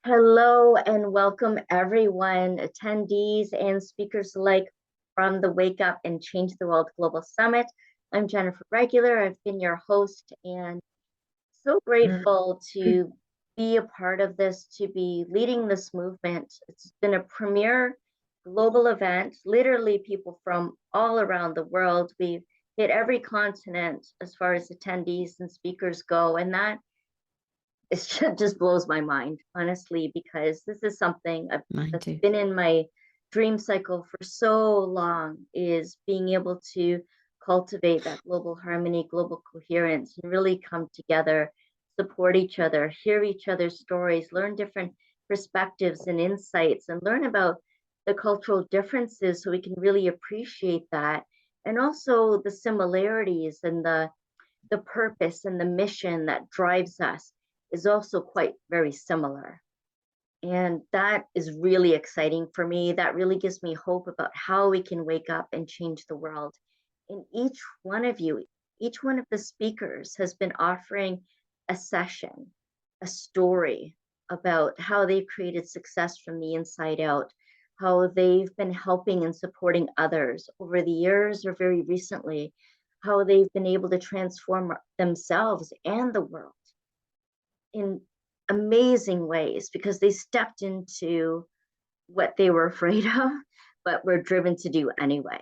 Hello and welcome everyone, attendees and speakers alike from the Wake Up and Change the World Global Summit. I'm Jennifer Regular. I've been your host and so grateful to be a part of this, to be leading this movement. It's been a premier global event, literally people from all around the world. We've hit every continent as far as attendees and speakers go, and that it just blows my mind, honestly, because this is something Mine that's too. been in my dream cycle for so long, is being able to cultivate that global harmony, global coherence, and really come together, support each other, hear each other's stories, learn different perspectives and insights, and learn about the cultural differences so we can really appreciate that. And also the similarities and the purpose and the mission that drives us is also quite very similar. And that is really exciting for me. That really gives me hope about how we can wake up and change the world. And each one of you, each one of the speakers has been offering a session, a story about how they've created success from the inside out, how they've been helping and supporting others over the years or very recently, how they've been able to transform themselves and the world in amazing ways because they stepped into what they were afraid of, but were driven to do anyway.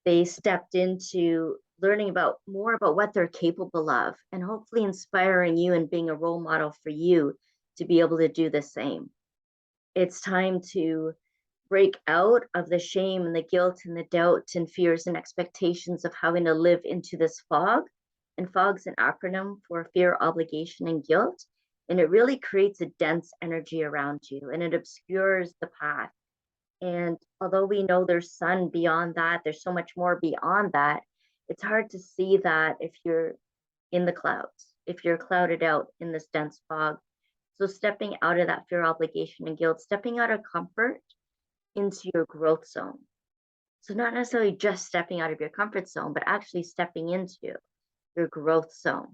They stepped into learning about more about what they're capable of and hopefully inspiring you and being a role model for you to be able to do the same. It's time to break out of the shame and the guilt and the doubts and fears and expectations of having to live into this fog. And fog's an acronym for fear, obligation, and guilt. And it really creates a dense energy around you and it obscures the path. And although we know there's sun beyond that, there's so much more beyond that. It's hard to see that if you're in the clouds, if you're clouded out in this dense fog. So stepping out of that fear, obligation, and guilt, stepping out of comfort into your growth zone. So not necessarily just stepping out of your comfort zone, but actually stepping into your growth zone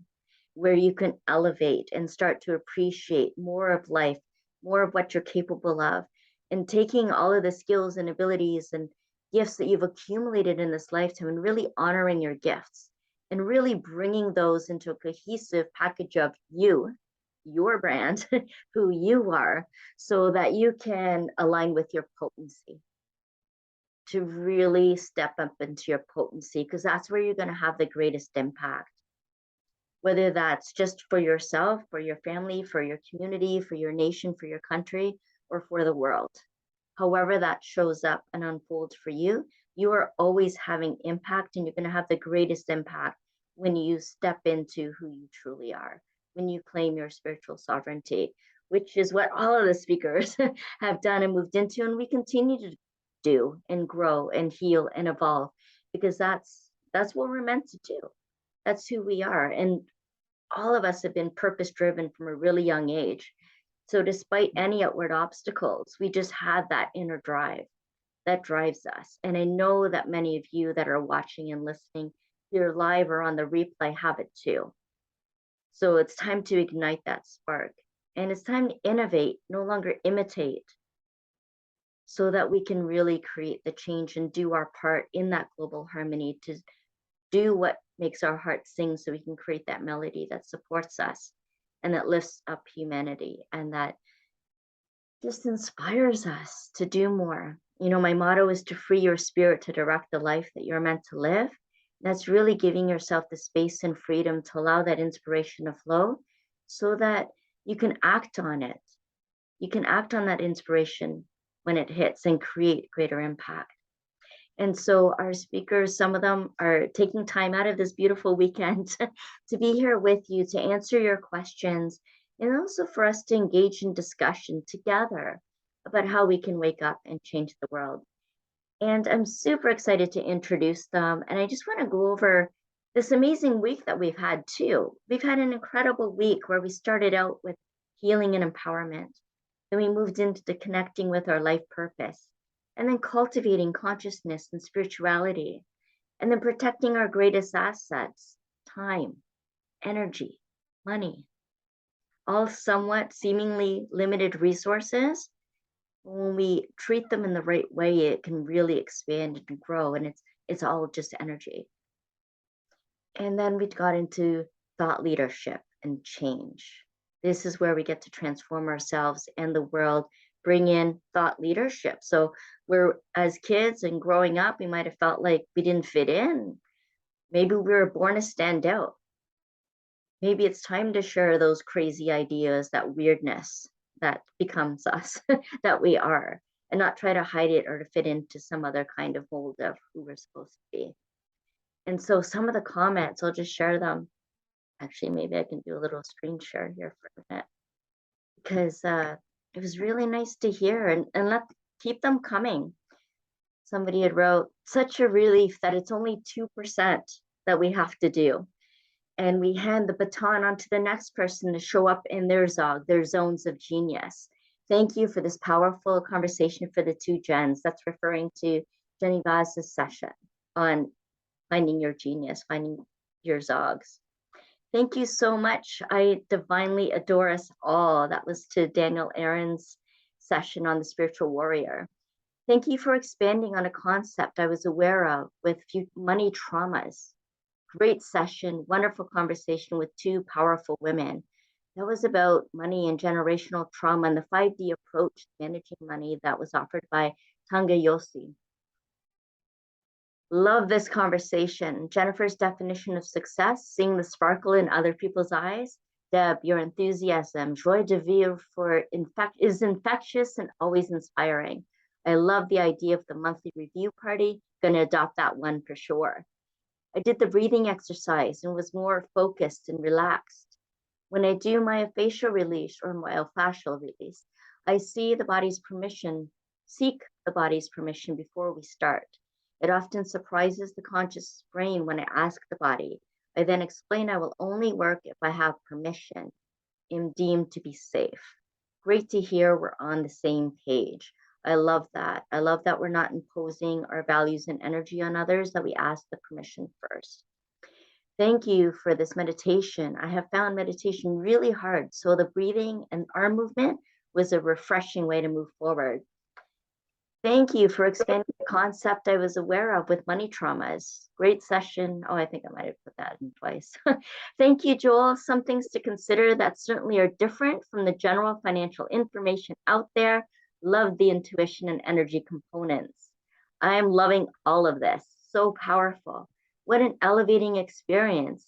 where you can elevate and start to appreciate more of life, more of what you're capable of, and taking all of the skills and abilities and gifts that you've accumulated in this lifetime and really honoring your gifts and really bringing those into a cohesive package of you, your brand, who you are, so that you can align with your potency, to really step up into your potency, because that's where you're going to have the greatest impact, whether that's just for yourself, for your family, for your community, for your nation, for your country, or for the world. However that shows up and unfolds for you, you are always having impact, and you're going to have the greatest impact when you step into who you truly are, when you claim your spiritual sovereignty, which is what all of the speakers have done and moved into, and we continue to do and grow and heal and evolve, because that's what we're meant to do. That's who we are. And all of us have been purpose driven from a really young age. So despite any outward obstacles, we just had that inner drive that drives us. And I know that many of you that are watching and listening here live or on the replay have it too. So it's time to ignite that spark. And it's time to innovate, no longer imitate, so that we can really create the change and do our part in that global harmony, to do what makes our heart sing, so we can create that melody that supports us and that lifts up humanity and that just inspires us to do more. You know, my motto is to free your spirit to direct the life that you're meant to live. That's really giving yourself the space and freedom to allow that inspiration to flow so that you can act on it. You can act on that inspiration when it hits and create greater impact. And so our speakers, some of them are taking time out of this beautiful weekend to be here with you, to answer your questions, and also for us to engage in discussion together about how we can wake up and change the world. And I'm super excited to introduce them. And I just want to go over this amazing week that we've had too. We've had an incredible week where we started out with healing and empowerment. Then we moved into the connecting with our life purpose, and then cultivating consciousness and spirituality, and then protecting our greatest assets, time, energy, money. all somewhat seemingly limited resources, when we treat them in the right way, it can really expand and grow, and it's all just energy. And then we got into thought leadership and change. This is where we get to transform ourselves and the world, bring in thought leadership. So we're as kids and growing up, we might have felt like we didn't fit in. Maybe we were born to stand out. Maybe it's time to share those crazy ideas, that weirdness that becomes us, that we are, and not try to hide it or to fit into some other kind of mold of who we're supposed to be. And so some of the comments, I'll just share them. Actually, maybe I can do a little screen share here for a minute because it was really nice to hear and let keep them coming. Somebody had wrote, such a relief that it's only 2% that we have to do. And we hand the baton on to the next person to show up in their zog, their zones of genius. Thank you for this powerful conversation for the two Jens. That's referring to Jenny Vaz's session on finding your genius, finding your zogs. Thank you so much. I divinely adore us all. That was to Daniel Aaron's session on the spiritual warrior. Thank you for expanding on a concept I was aware of with money traumas. Great session, wonderful conversation with two powerful women. That was about money and generational trauma and the 5D approach to managing money that was offered by Tanga Yossi. Love this conversation. Jennifer's definition of success, seeing the sparkle in other people's eyes. Deb, your enthusiasm, joie de vivre is infectious and always inspiring. I love the idea of the monthly review party. Going to adopt that one for sure. I did the breathing exercise and was more focused and relaxed. When I do my facial release or myofascial release, I seek the body's permission before we start. It often surprises the conscious brain when I ask the body. I then explain I will only work if I have permission, am deemed to be safe. Great to hear we're on the same page. I love that. I love that we're not imposing our values and energy on others, that we ask the permission first. Thank you for this meditation. I have found meditation really hard, so the breathing and arm movement was a refreshing way to move forward. Thank you for expanding the concept I was aware of with money traumas. Great session. Oh, I think I might have put that in twice. Thank you, Joel. Some things to consider that certainly are different from the general financial information out there. Love the intuition and energy components. I am loving all of this. So powerful. What an elevating experience.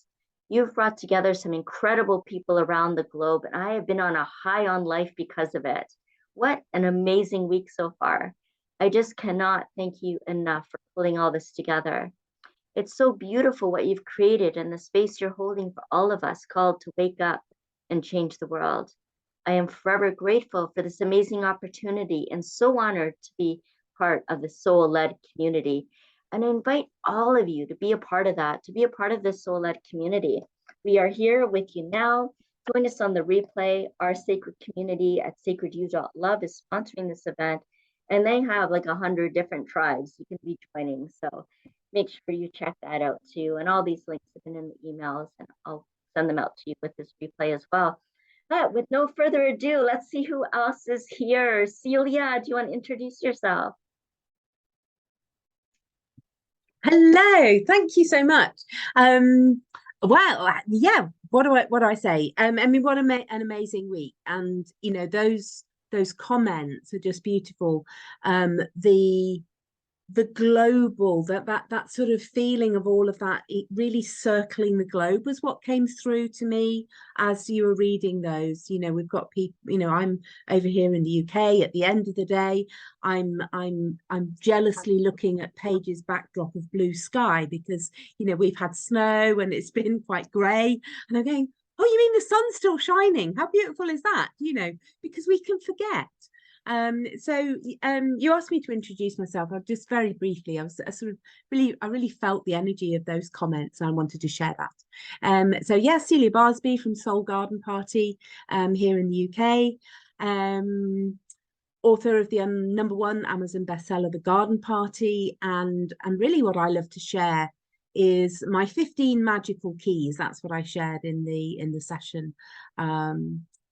You've brought together some incredible people around the globe, and I have been on a high on life because of it. What an amazing week so far. I just cannot thank you enough for pulling all this together. It's so beautiful what you've created and the space you're holding for all of us called to wake up and change the world. I am forever grateful for this amazing opportunity and so honored to be part of the soul-led community. And I invite all of you to be a part of that, to be a part of this soul-led community. We are here with you now. Join us on the replay. Our sacred community at sacredyou.love is sponsoring this event. And they have like 100 different tribes you can be joining. So make sure you check that out too. And all these links have been in the emails, and I'll send them out to you with this replay as well. But with no further ado, let's see who else is here. Celia, do you want to introduce yourself? Hello, thank you so much. Well, yeah, what do I say? I mean, what an amazing week, and you know those comments are just beautiful. The global, that sort of feeling of all of that, it really circling the globe was what came through to me as you were reading those. You know, we've got people, you know, I'm over here in the UK. At the end of the day, I'm jealously looking at Paige's backdrop of blue sky because, you know, we've had snow and it's been quite grey, and I'm going, oh, you mean the sun's still shining? How beautiful is that? You know, because we can forget. You asked me to introduce myself. I'll just very briefly, I really felt the energy of those comments, and I wanted to share that. So yeah, Celia Barsby from Soul Garden Party here in the UK. Author of the #1 Amazon bestseller, The Garden Party, and really what I love to share is my 15 magical keys. That's what I shared in the session.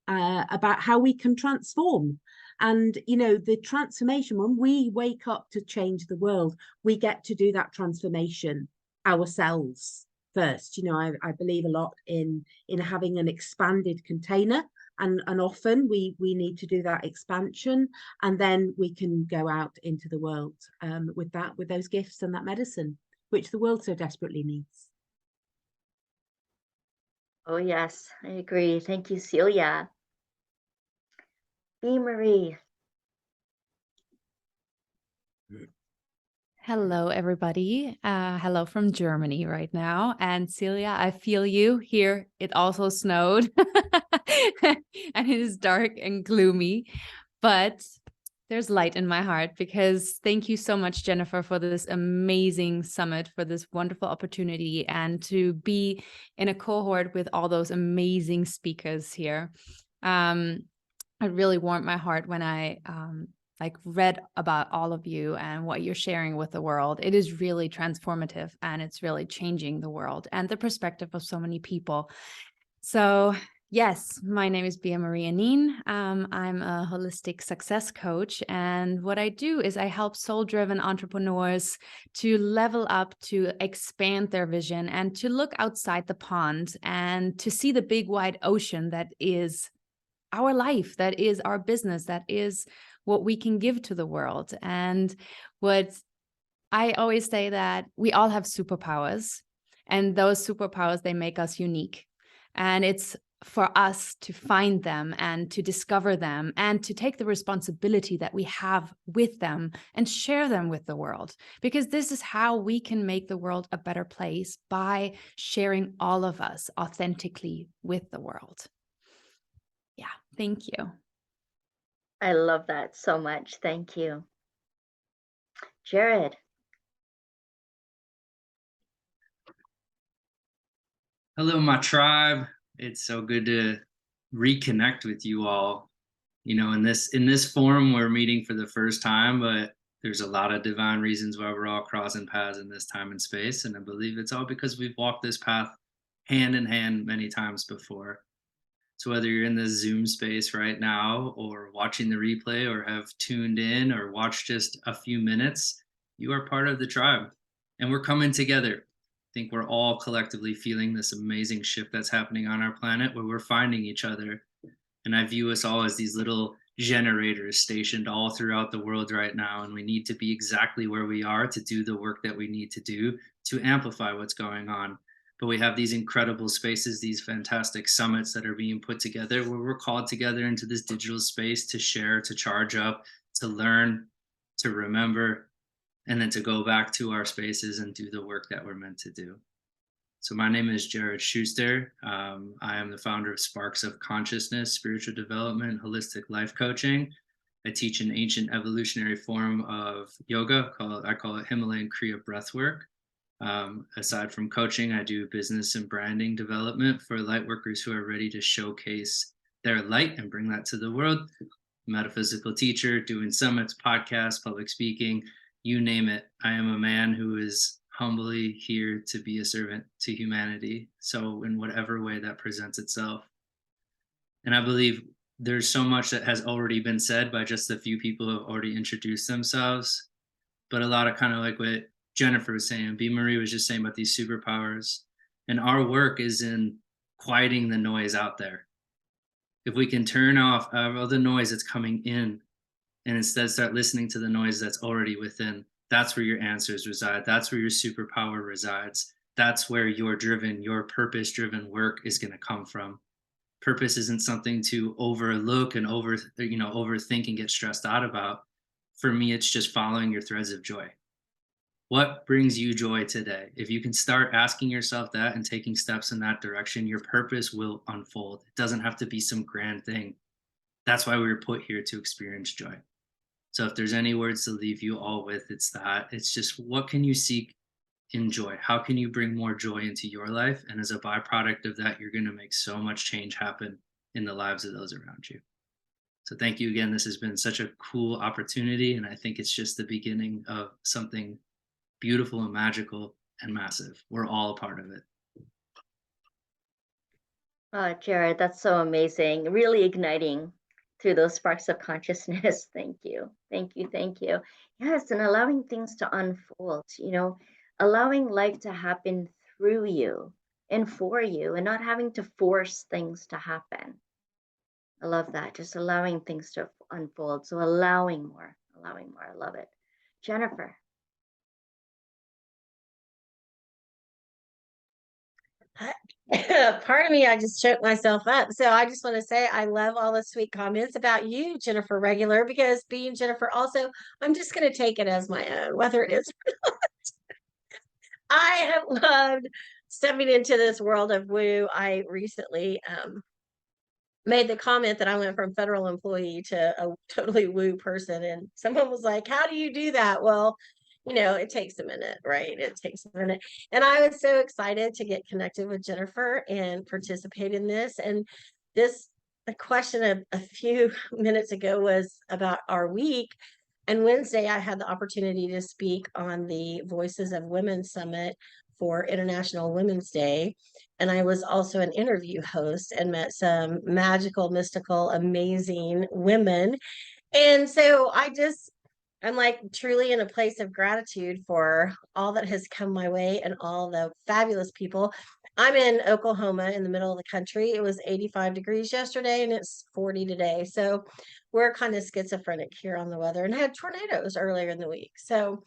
about how we can transform. And, you know, the transformation, when we wake up to change the world, we get to do that transformation ourselves first. You know, I believe a lot in having an expanded container, and often we need to do that expansion, and then we can go out into the world with those gifts and that medicine, which the world so desperately needs. Oh, yes, I agree. Thank you, Celia. B. Marie. Hello, everybody. Hello from Germany right now. And Celia, I feel you here. It also snowed and it is dark and gloomy, but there's light in my heart, because thank you so much, Jennifer, for this amazing summit, for this wonderful opportunity, and to be in a cohort with all those amazing speakers here. It really warmed my heart when I read about all of you and what you're sharing with the world. It is really transformative, and it's really changing the world and the perspective of so many people. So yes, my name is Bea Marie Aneen. I'm a holistic success coach, and what I do is I help soul-driven entrepreneurs to level up, to expand their vision, and to look outside the pond and to see the big wide ocean that is our life, that is our business, that is what we can give to the world. And what I always say, that we all have superpowers, and those superpowers, they make us unique. And it's for us to find them and to discover them and to take the responsibility that we have with them and share them with the world, because this is how we can make the world a better place, by sharing all of us authentically with the world. Yeah, thank you. I love that so much. Thank you. Jared. Hello, my tribe. It's so good to reconnect with you all. You know, in this forum, we're meeting for the first time, but there's a lot of divine reasons why we're all crossing paths in this time and space. And I believe it's all because we've walked this path hand in hand many times before. So whether you're in this Zoom space right now, or watching the replay, or have tuned in or watched just a few minutes, you are part of the tribe, and we're coming together. I think we're all collectively feeling this amazing shift that's happening on our planet, where we're finding each other. And I view us all as these little generators stationed all throughout the world right now. And we need to be exactly where we are to do the work that we need to do to amplify what's going on. But we have these incredible spaces, these fantastic summits that are being put together, where we're called together into this digital space to share, to charge up, to learn, to remember, and then to go back to our spaces and do the work that we're meant to do. So my name is Jared Schuster. I am the founder of Sparks of Consciousness, Spiritual Development, Holistic Life Coaching. I teach an ancient evolutionary form of yoga, I call it Himalayan Kriya Breathwork. Aside from coaching, I do business and branding development for light workers who are ready to showcase their light and bring that to the world. Metaphysical teacher, doing summits, podcasts, public speaking, you name it. I am a man who is humbly here to be a servant to humanity. So in whatever way that presents itself. And I believe there's so much that has already been said by just a few people who have already introduced themselves. But a lot of kind of like what Jennifer was saying, Bea Marie was just saying about these superpowers. And our work is in quieting the noise out there. If we can turn off all the noise that's coming in, and instead start listening to the noise that's already within, that's where your answers reside. That's where your superpower resides. That's where your purpose-driven work is going to come from. Purpose isn't something to overlook and overthink and get stressed out about. For me, it's just following your threads of joy. What brings you joy today? If you can start asking yourself that and taking steps in that direction, your purpose will unfold. It doesn't have to be some grand thing. That's why we were put here, to experience joy. So if there's any words to leave you all with, it's that. It's just, what can you seek in joy? How can you bring more joy into your life? And as a byproduct of that, you're going to make so much change happen in the lives of those around you. So thank you again. This has been such a cool opportunity. And I think it's just the beginning of something beautiful and magical and massive. We're all a part of it. Jared, that's so amazing. Really igniting through those sparks of consciousness. Thank you. Thank you. Thank you. Yes, and allowing things to unfold, allowing life to happen through you and for you and not having to force things to happen. I love that. Just allowing things to unfold. So allowing more, allowing more. I love it. Jennifer. Part of me, I just choked myself up. So I just want to say I love all the sweet comments about you, Jennifer Regular, because being Jennifer also, I'm just going to take it as my own, whether it is or not. I have loved stepping into this world of woo. I recently made the comment that I went from federal employee to a totally woo person. And someone was like, how do you do that? Well, it takes a minute, right? It takes a minute. And I was so excited to get connected with Jennifer and participate in this. And the question a few minutes ago was about our week. And Wednesday, I had the opportunity to speak on the Voices of Women Summit for International Women's Day. And I was also an interview host and met some magical, mystical, amazing women. And so I'm like truly in a place of gratitude for all that has come my way and all the fabulous people. I'm in Oklahoma in the middle of the country. It was 85 degrees yesterday and it's 40 today. So we're kind of schizophrenic here on the weather and had tornadoes earlier in the week. So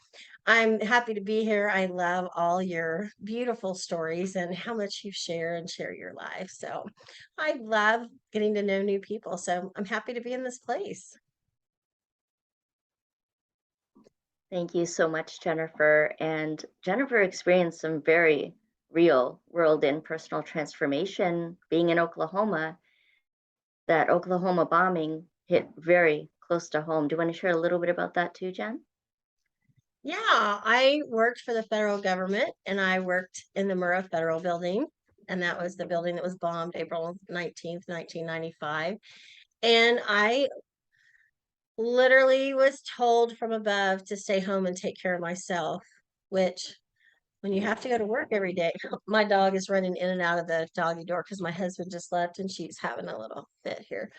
I'm happy to be here. I love all your beautiful stories and how much you share your life. So I love getting to know new people. So I'm happy to be in this place. Thank you so much, Jennifer. And Jennifer experienced some very real world and personal transformation being in Oklahoma. That Oklahoma bombing hit very close to home. Do you want to share a little bit about that too, Jen? Yeah, I worked for the federal government and I worked in the Murrah Federal Building. And that was the building that was bombed April 19th, 1995. And I literally was told from above to stay home and take care of myself, which when you have to go to work every day, my dog is running in and out of the doggy door because my husband just left and she's having a little fit here.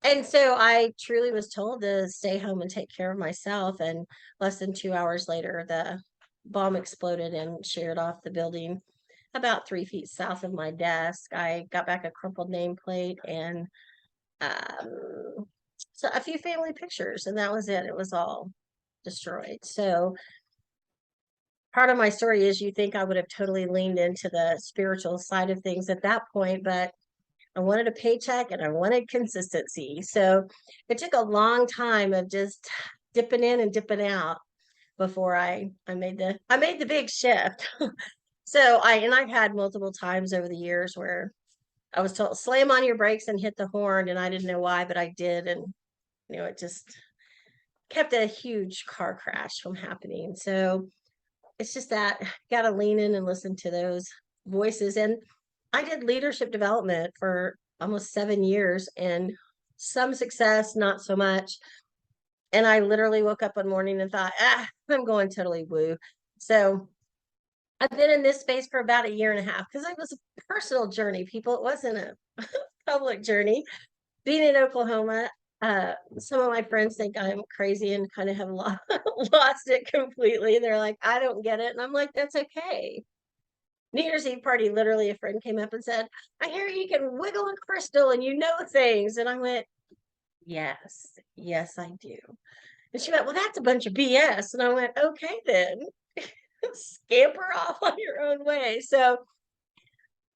And so I truly was told to stay home and take care of myself. And less than 2 hours later, the bomb exploded and sheared off the building about 3 feet south of my desk. I got back a crumpled nameplate and so a few family pictures, and that was it. It was all destroyed. So part of my story is you think I would have totally leaned into the spiritual side of things at that point, but I wanted a paycheck and I wanted consistency. So it took a long time of just dipping in and dipping out before I made the big shift. So I've had multiple times over the years where I was told slam on your brakes and hit the horn, and I didn't know why, but I did, and it just kept a huge car crash from happening. So it's just that got to lean in and listen to those voices. And I did leadership development for almost 7 years and some success, not so much. And I literally woke up one morning and thought, I'm going totally woo. So I've been in this space for about 1.5 years because it was a personal journey, people. It wasn't a public journey. Being in Oklahoma, some of my friends think I'm crazy and kind of have lost it completely. They're like, I don't get it. And I'm like, that's okay. New Year's Eve party, literally a friend came up and said, I hear you can wiggle a crystal and you know things. And I went, yes, I do. And she went, well, that's a bunch of BS. And I went, okay, then scamper off on your own way. So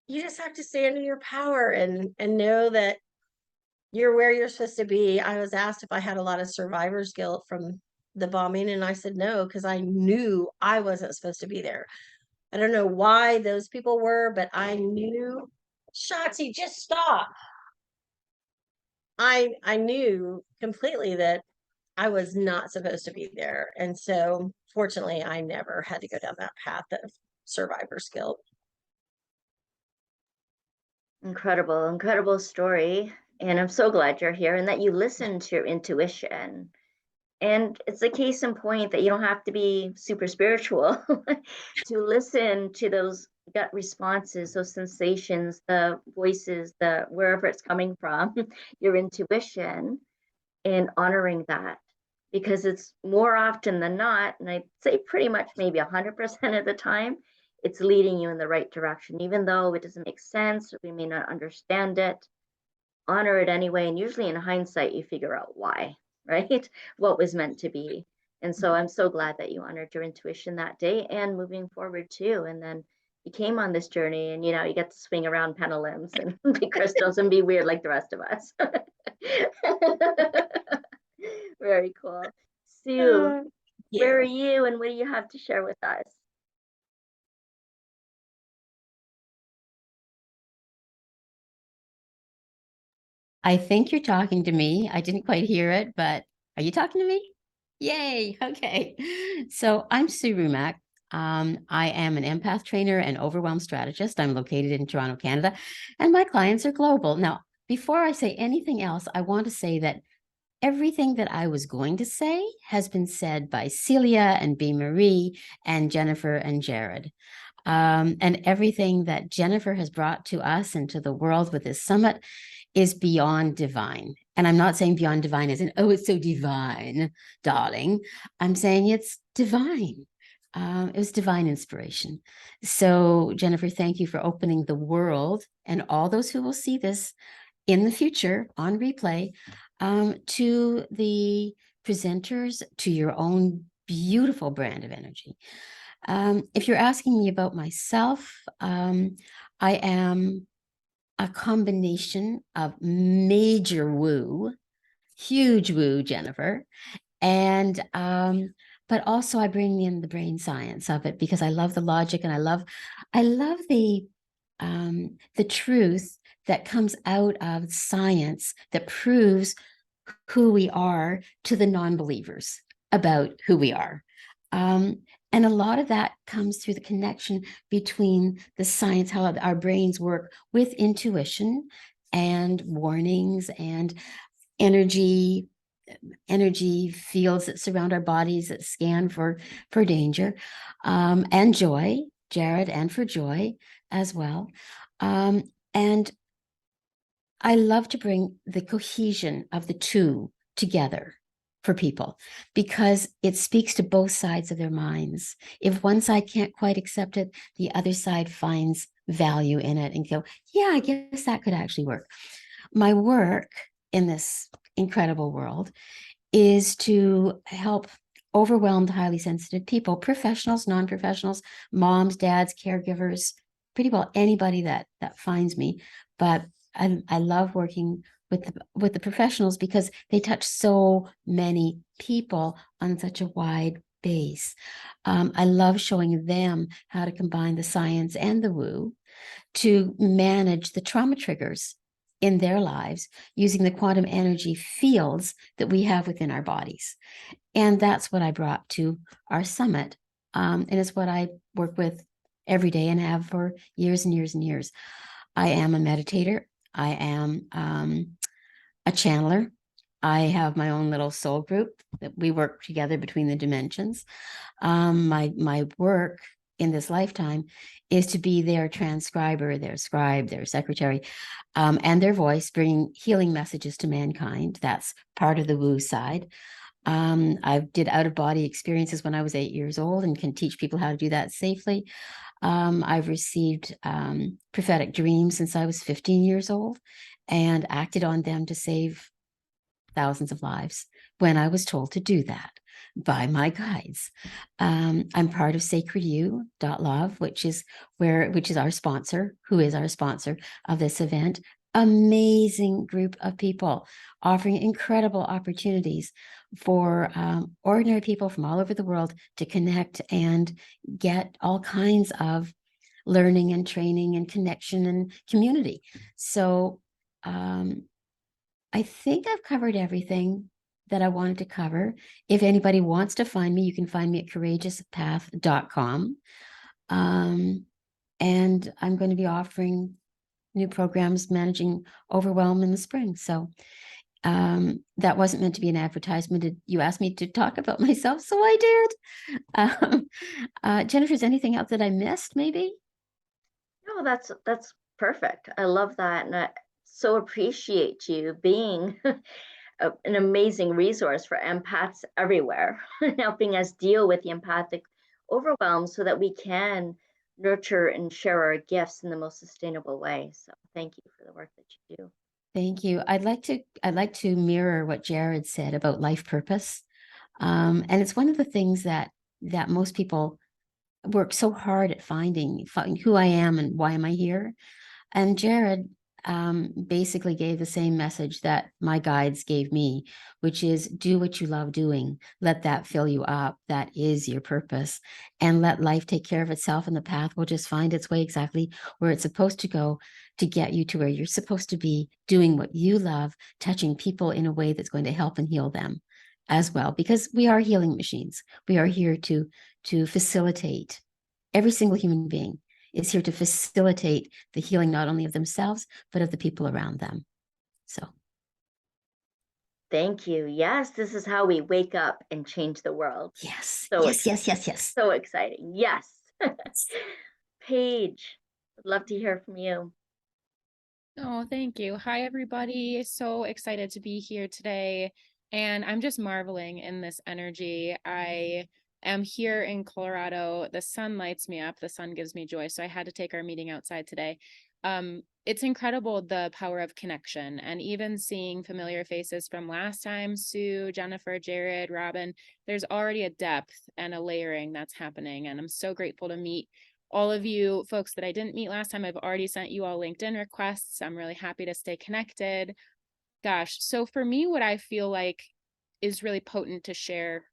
you just have to stand in your power and know that you're where you're supposed to be. I was asked if I had a lot of survivor's guilt from the bombing, and I said no, because I knew I wasn't supposed to be there. I don't know why those people were, but I knew. Shotzi, just stop. I knew completely that I was not supposed to be there. And so fortunately, I never had to go down that path of survivor's guilt. Incredible, incredible story. And I'm so glad you're here and that you listen to your intuition. And it's a case in point that you don't have to be super spiritual to listen to those gut responses, those sensations, the voices, the wherever it's coming from, your intuition, and honoring that. Because it's more often than not, and I'd say pretty much maybe 100% of the time, it's leading you in the right direction, even though it doesn't make sense or we may not understand it. Honor it anyway. And usually in hindsight, you figure out why, right? What was meant to be. And so I'm so glad that you honored your intuition that day and moving forward too. And then you came on this journey and you get to swing around pendulums and be crystals and be weird like the rest of us. Very cool. Sue, where are you and what do you have to share with us? I think you're talking to me. I didn't quite hear it, but are you talking to me? Yay. Okay. So I'm Sue Rumack. I am an empath trainer and overwhelm strategist. I'm located in Toronto, Canada, and my clients are global. Now, before I say anything else, I want to say that everything that I was going to say has been said by Celia and B. Marie and Jennifer and Jared. And everything that Jennifer has brought to us and to the world with this summit is beyond divine. And I'm not saying beyond divine as in, oh, it's so divine, darling. I'm saying it's divine. It was divine inspiration. So, Jennifer, thank you for opening the world and all those who will see this in the future on replay to the presenters, to your own beautiful brand of energy. If you're asking me about myself, I am a combination of major woo, huge woo, Jennifer, and but also I bring in the brain science of it because I love the logic and I love the truth that comes out of science that proves who we are to the non-believers about who we are. And a lot of that comes through the connection between the science, how our brains work with intuition and warnings and energy fields that surround our bodies that scan for danger, and joy, Jared, and for joy as well. And I love to bring the cohesion of the two together for people because it speaks to both sides of their minds. If one side can't quite accept it, the other side finds value in it and go, yeah, I guess that could actually work. My work in this incredible world is to help overwhelmed, highly sensitive people, professionals, non-professionals, moms, dads, caregivers, pretty well anybody that finds me. But I love working with the professionals because they touch so many people on such a wide base. I love showing them how to combine the science and the woo to manage the trauma triggers in their lives using the quantum energy fields that we have within our bodies. And that's what I brought to our summit. And it's what I work with every day and have for years and years and years. I am a meditator. I am a channeler. I have my own little soul group that we work together between the dimensions. My work in this lifetime is to be their transcriber, their scribe, their secretary, and their voice, bringing healing messages to mankind. That's part of the woo side. I did out-of-body experiences when I was 8 years old and can teach people how to do that safely. I've received prophetic dreams since I was 15 years old and acted on them to save thousands of lives when I was told to do that by my guides. I'm part of sacredyou.love, which is our sponsor, who is our sponsor of this event. Amazing group of people offering incredible opportunities for ordinary people from all over the world to connect and get all kinds of learning and training and connection and community. So I think I've covered everything that I wanted to cover. If anybody wants to find me, you can find me at courageouspath.com. And I'm going to be offering new programs managing overwhelm in the spring. So that wasn't meant to be an advertisement. You asked me to talk about myself, so I did. Jennifer, is anything else that I missed, maybe? No, that's perfect. I love that, and I so appreciate you being an amazing resource for empaths everywhere, helping us deal with the empathic overwhelm so that we can nurture and share our gifts in the most sustainable way. So thank you for the work that you do. Thank you. I'd like to mirror what Jared said about life purpose. And it's one of the things that most people work so hard at finding who I am and why am I here. And Jared basically gave the same message that my guides gave me, which is do what you love doing. Let that fill you up. That is your purpose. And let life take care of itself, and the path will just find its way exactly where it's supposed to go to get you to where you're supposed to be, doing what you love, touching people in a way that's going to help and heal them as well, because we are healing machines. We are here to facilitate. Every single human being is here to facilitate the healing not only of themselves, but of the people around them. So Thank you. Yes, this is how we wake up and change the world. yes, So yes, yes, yes, yes. So exciting. Yes. Paige, would love to hear from you. Oh, thank you. Hi, everybody. So excited to be here today. And I'm just marveling in this energy. I am here in Colorado. The sun lights me up. The sun gives me joy. So I had to take our meeting outside today. It's incredible, the power of connection, and even seeing familiar faces from last time, Sue, Jennifer, Jared, Robin, there's already a depth and a layering that's happening. And I'm so grateful to meet all of you folks that I didn't meet last time. I've already sent you all LinkedIn requests. I'm really happy to stay connected. Gosh, so for me, what I feel like is really potent to share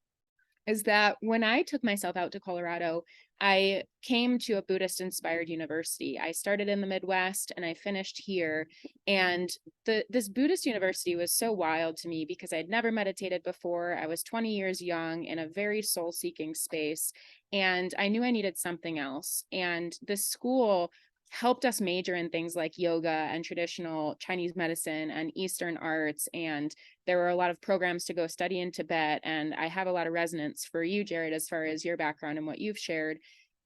is that when I took myself out to Colorado, I came to a Buddhist inspired university. I started in the Midwest and I finished here. And this Buddhist university was so wild to me because I'd never meditated before. I was 20 years young in a very soul seeking space, and I knew I needed something else. And this school helped us major in things like yoga and traditional Chinese medicine and Eastern arts. And there were a lot of programs to go study in Tibet. And I have a lot of resonance for you, Jared, as far as your background and what you've shared.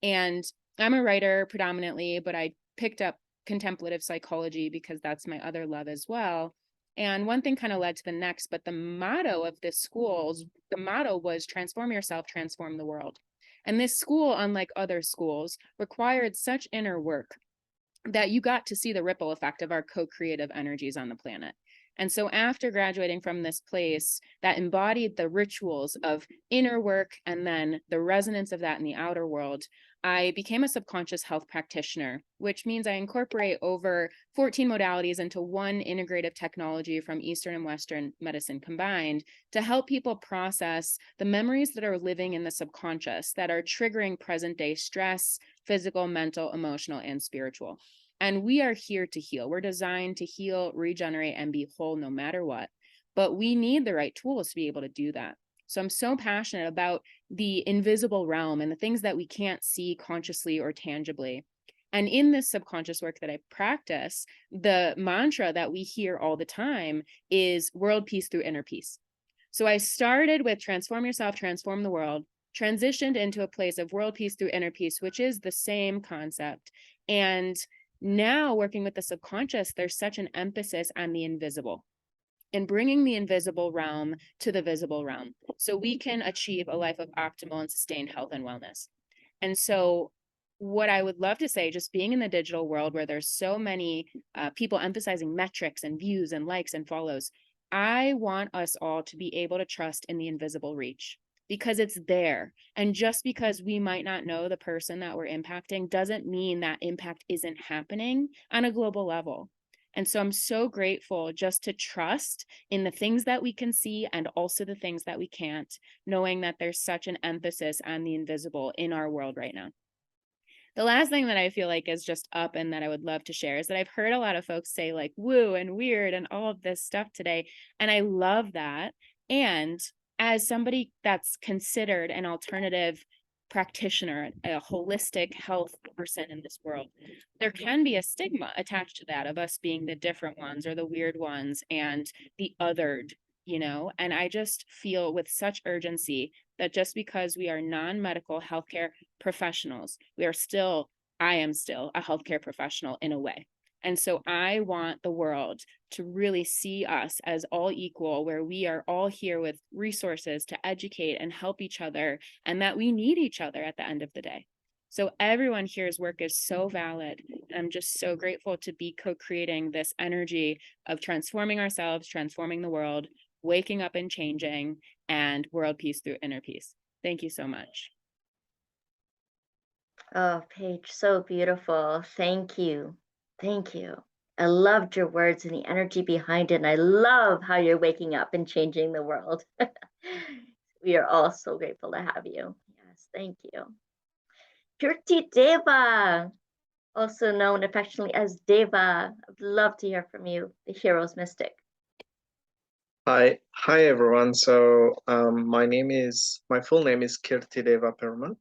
And I'm a writer predominantly, but I picked up contemplative psychology because that's my other love as well. And one thing kind of led to the next, but the motto of this school, the motto was transform yourself, transform the world. And this school, unlike other schools, required such inner work that you got to see the ripple effect of our co-creative energies on the planet. And so after graduating from this place that embodied the rituals of inner work and then the resonance of that in the outer world, I became a subconscious health practitioner, which means I incorporate over 14 modalities into one integrative technology from Eastern and Western medicine combined to help people process the memories that are living in the subconscious that are triggering present day stress, physical, mental, emotional, and spiritual. And we are here to heal. We're designed to heal, regenerate, and be whole no matter what. But we need the right tools to be able to do that. So I'm so passionate about the invisible realm and the things that we can't see consciously or tangibly. And in this subconscious work that I practice, the mantra that we hear all the time is world peace through inner peace. So I started with transform yourself, transform the world, transitioned into a place of world peace through inner peace, which is the same concept. And now working with the subconscious, there's such an emphasis on the invisible and bringing the invisible realm to the visible realm so we can achieve a life of optimal and sustained health and wellness. And so what I would love to say, just being in the digital world where there's so many people emphasizing metrics and views and likes and follows, I want us all to be able to trust in the invisible reach because it's there. And just because we might not know the person that we're impacting doesn't mean that impact isn't happening on a global level. And so I'm so grateful just to trust in the things that we can see and also the things that we can't, knowing that there's such an emphasis on the invisible in our world right now. The last thing that I feel like is just up and that I would love to share is that I've heard a lot of folks say like woo and weird and all of this stuff today. And I love that. And as somebody that's considered an alternative practitioner, a holistic health person in this world, there can be a stigma attached to that of us being the different ones or the weird ones and the othered, you know. And I just feel with such urgency that just because we are non-medical healthcare professionals, we are still I am still a healthcare professional in a way. And so I want the world to really see us as all equal, where we are all here with resources to educate and help each other, and that we need each other at the end of the day. So everyone here's work is so valid. And I'm just so grateful to be co-creating this energy of transforming ourselves, transforming the world, waking up and changing, and world peace through inner peace. Thank you so much. Oh, Paige, so beautiful. Thank you. Thank you. I loved your words and the energy behind it. And I love how you're waking up and changing the world. We are all so grateful to have you. Yes, thank you. Kirti Deva, also known affectionately as Deva. I'd love to hear from you, the hero's mystic. Hi everyone. So my full name is Kirtideva Perman,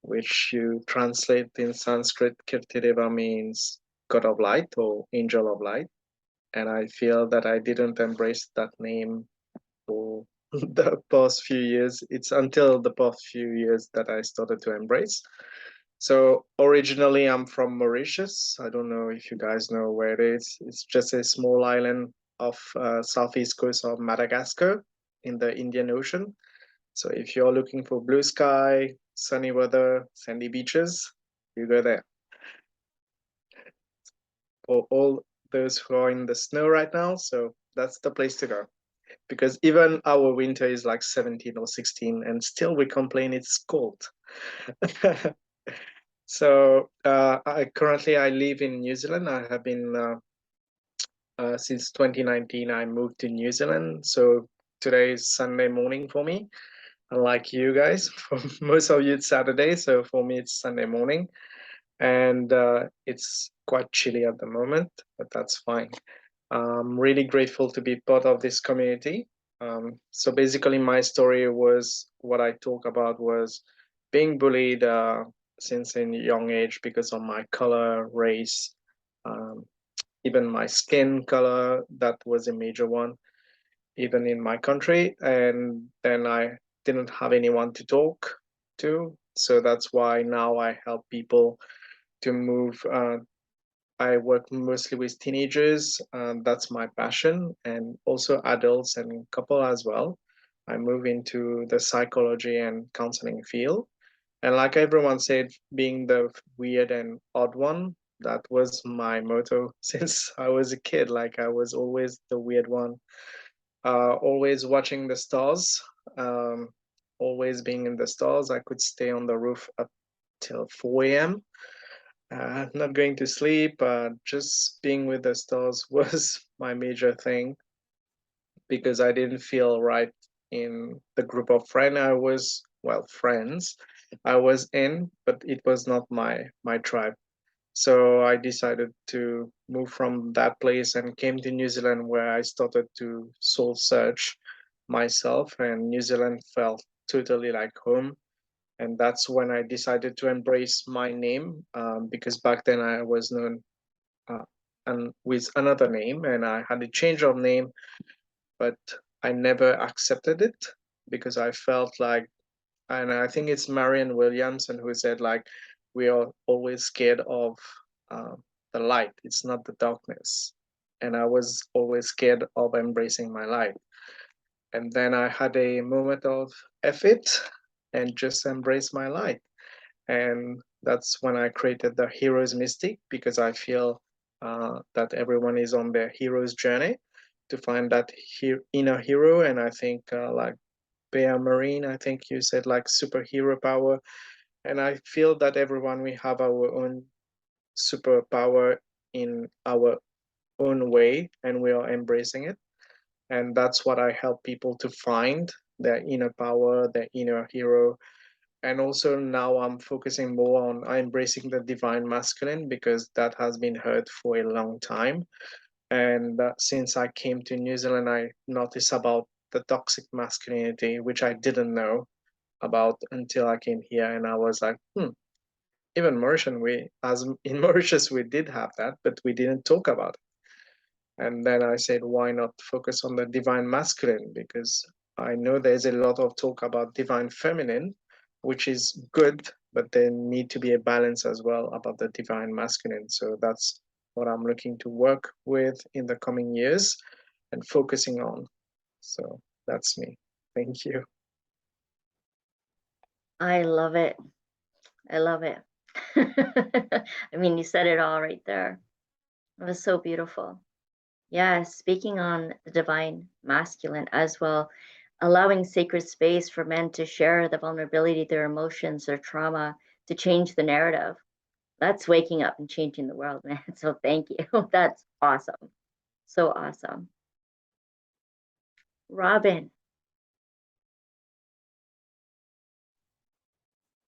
which you translate in Sanskrit. Kirtideva means God of Light or Angel of Light, and I feel that I didn't embrace that name for the past few years. It's until the past few years that I started to embrace. So originally I'm from Mauritius. I don't know if you guys know where it is. It's just a small island off southeast coast of Madagascar in the Indian Ocean. So if you're looking for blue sky, sunny weather, sandy beaches, you go there. For all those who are in the snow right now, so that's the place to go. Because even our winter is like 17 or 16 and still we complain it's cold. So I live in New Zealand. I have been since 2019. I moved to New Zealand. So today is Sunday morning for me. Unlike you guys, for most of you it's Saturday. So for me it's Sunday morning, and it's quite chilly at the moment, but that's fine. I'm really grateful to be part of this community. So basically, my story was what I talk about was being bullied since a young age because of my color, race, um, even my skin color. That was a major one, even in my country. And then I didn't have anyone to talk to. So that's why now I help people to move. I work mostly with teenagers. That's my passion, and also adults and couple as well. I move into the psychology and counseling field. And like everyone said, being the weird and odd one, that was my motto since I was a kid. Like I was always the weird one, always watching the stars, um, always being in the stars. I could stay on the roof up till 4 a.m. Not going to sleep, just being with the stars was my major thing because I didn't feel right in the group of friends I was in, but it was not my tribe. So I decided to move from that place and came to New Zealand, where I started to soul search myself, and New Zealand felt totally like home. And that's when I decided to embrace my name, because back then I was known and with another name, and I had a change of name, but I never accepted it because I felt like, and I think it's Marianne Williamson who said like, we are always scared of uh, the light. It's not the darkness, and I was always scared of embracing my light. And then I had a moment of effort and just embrace my light. And that's when I created the Hero's Mystic, because I feel that everyone is on their hero's journey to find that inner hero. And I think like Bea Marine, I think you said like superhero power. And I feel that everyone, we have our own superpower in our own way, and we are embracing it. And that's what I help people to find their inner power, their inner hero. And also now I'm focusing more on embracing the divine masculine, because that has been hurt for a long time. And since I came to New Zealand, I noticed about the toxic masculinity, which I didn't know about until I came here. And I was like, even Mauritian, as in Mauritius, we did have that, but we didn't talk about it. And then I said, why not focus on the divine masculine? Because I know there's a lot of talk about divine feminine, which is good but there need to be a balance as well about the divine masculine. So that's what I'm looking to work with in the coming years and focusing on. So that's me. Thank you. I love it. I love it. I mean, you said it all right there. It was so beautiful. Yeah, speaking on the divine masculine as well, allowing sacred space for men to share the vulnerability, their emotions, their trauma, to change the narrative. That's waking up and changing the world, man. So thank you. That's awesome. So awesome. Robin.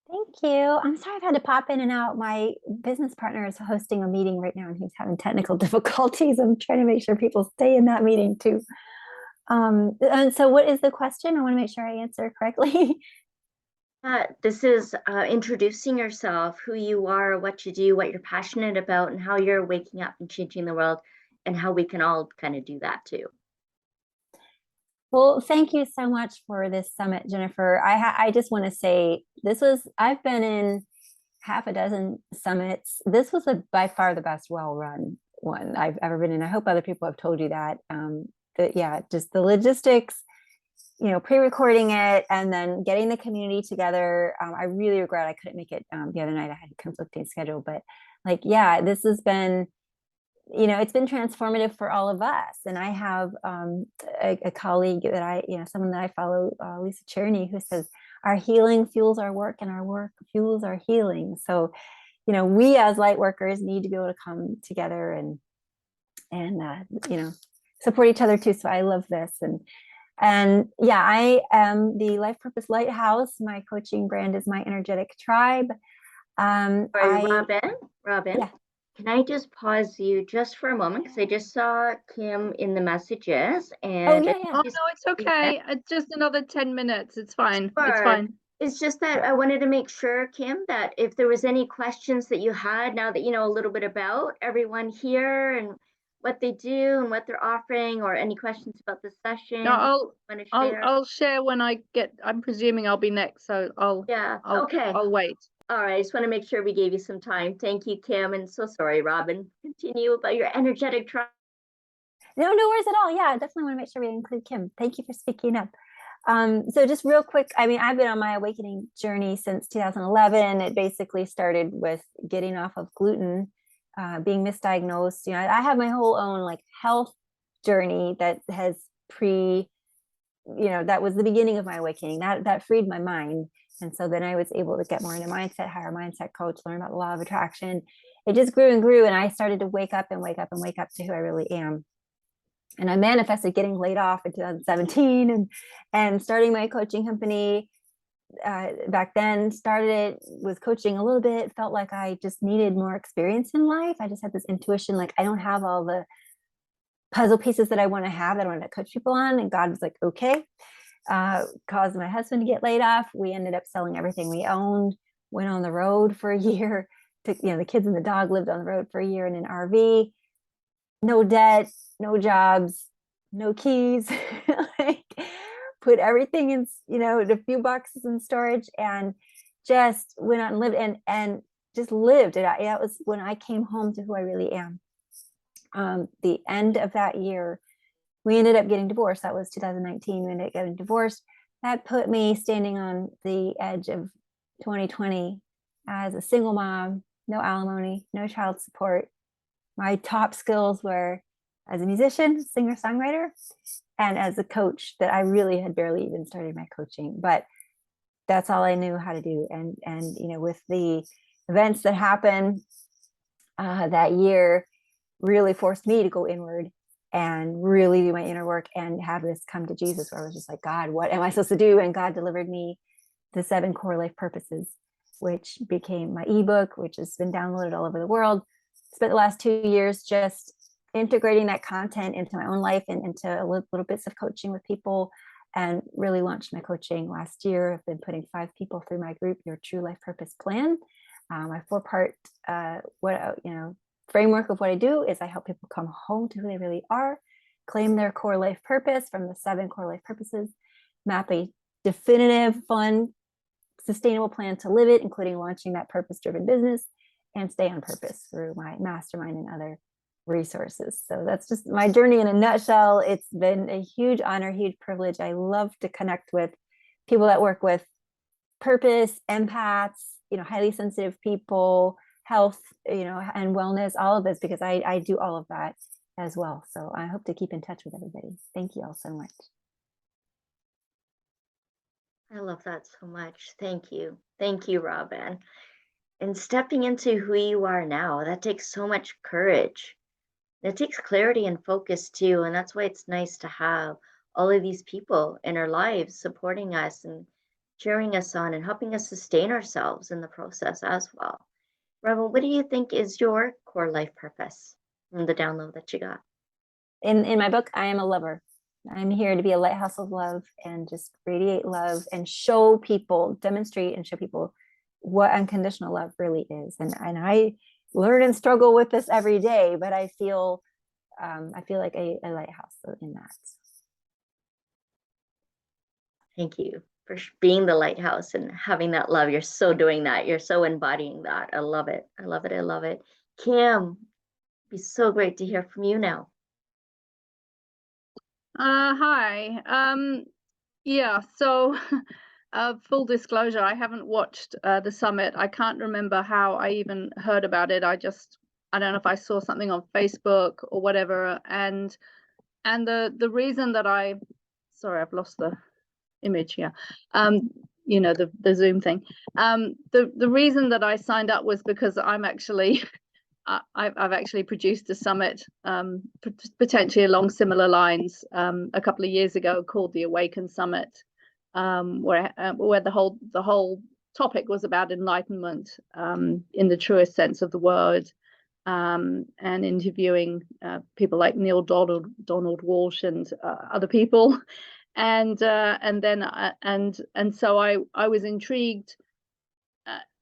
Thank you. I'm sorry I've had to pop in and out. My business partner is hosting a meeting right now and he's having technical difficulties. I'm trying to make sure people stay in that meeting too. And so what is the question? I want to make sure I answer correctly. This is introducing yourself, who you are, what you do, what you're passionate about, and how you're waking up and changing the world, and how we can all kind of do that too. Well, thank you so much for this summit, Jennifer. I just want to say I've been in half a dozen summits. This was by far the best well-run one I've ever been in. I hope other people have told you that. Yeah, just the logistics, pre-recording it and then getting the community together. I really regret I couldn't make it the other night. I had a conflicting schedule, but this has been, it's been transformative for all of us. And I have a colleague that someone that I follow, Lisa Cherney, who says, our healing fuels our work and our work fuels our healing. So, we as light workers need to be able to come together and support each other too. So I love this. And yeah, I am the Life Purpose Lighthouse. My coaching brand is My Energetic Tribe. Sorry, Robin, yeah. Can I just pause you just for a moment? Because I just saw Kim in the messages and yeah. Oh, no, it's okay. Just another 10 minutes. It's fine. It's Sure. fine. It's just that I wanted to make sure, Kim, that if there was any questions that you had now that you know a little bit about everyone here and what they do and what they're offering, or any questions about the session. No, want to share? I'll share when I get. I'm presuming I'll be next, so Okay. I'll wait. All right. I just want to make sure we gave you some time. Thank you, Kim, and so sorry, Robin. Continue about your energetic tribe. No worries at all. Yeah, I definitely want to make sure we include Kim. Thank you for speaking up. So just real quick, I mean, I've been on my awakening journey since 2011. It basically started with getting off of gluten, being misdiagnosed. I have my whole own health journey that has that was the beginning of my awakening. That freed my mind. And so then I was able to get more into mindset, hire a mindset coach, learn about the law of attraction. It just grew and grew. And I started to wake up to who I really am. And I manifested getting laid off in 2017 and starting my coaching company back then. Was coaching a little bit, felt like I just needed more experience in life. I just had this intuition, I don't have all the puzzle pieces that I want to have, that I want to coach people on. And God was like, okay. Caused my husband to get laid off. We ended up selling everything we owned, went on the road for a year. The kids and the dog lived on the road for a year in an RV. No debt, no jobs, no keys. Put everything in, a few boxes in storage, and just went out and lived and just lived. That was when I came home to who I really am. The end of that year, we ended up getting divorced. That was 2019. We ended up getting divorced. That put me standing on the edge of 2020 as a single mom, no alimony, no child support. My top skills were as a musician, singer, songwriter, and as a coach, that I really had barely even started my coaching, but that's all I knew how to do. And with the events that happened that year, really forced me to go inward and really do my inner work and have this come to Jesus, where I was just like, God, what am I supposed to do? And God delivered me the 7 core life purposes, which became my ebook, which has been downloaded all over the world. Spent the last 2 years just integrating that content into my own life and into little bits of coaching with people, and really launched my coaching last year. I've been putting 5 people through my group, Your True Life Purpose Plan. My 4-part framework of what I do is I help people come home to who they really are, claim their core life purpose from the 7 core life purposes, map a definitive, fun sustainable plan to live it, including launching that purpose-driven business and stay on purpose through my mastermind and other resources. So that's just my journey in a nutshell. It's been a huge honor, huge privilege. I love to connect with people that work with purpose, empaths, highly sensitive people, health, and wellness, all of this, because I do all of that as well. So I hope to keep in touch with everybody. Thank you all so much. I love that so much. Thank you. Thank you, Robin. And stepping into who you are now, that takes so much courage. It takes clarity and focus too. And that's why it's nice to have all of these people in our lives supporting us and cheering us on and helping us sustain ourselves in the process as well. Robin, what do you think is your core life purpose from the download that you got? In my book, I am a lover. I'm here to be a lighthouse of love and just radiate love and show people, demonstrate and show people what unconditional love really is. And I learn and struggle with this every day, but I feel like a lighthouse in that. Thank you for being the lighthouse and having that love. You're so doing that. You're so embodying that. I love it. I love it. I love it. Kim, it'd be so great to hear from you now. Hi. Yeah, so full disclosure, I haven't watched the summit. I can't remember how I even heard about it. I don't know if I saw something on Facebook or whatever. And the reason that sorry, I've lost the image here. The Zoom thing. The reason that I signed up was because I'm actually I've actually produced a summit potentially along similar lines a couple of years ago called the Awaken Summit, where the whole topic was about enlightenment in the truest sense of the word, and interviewing people like Neil Donald Walsh and other people, and so I was intrigued,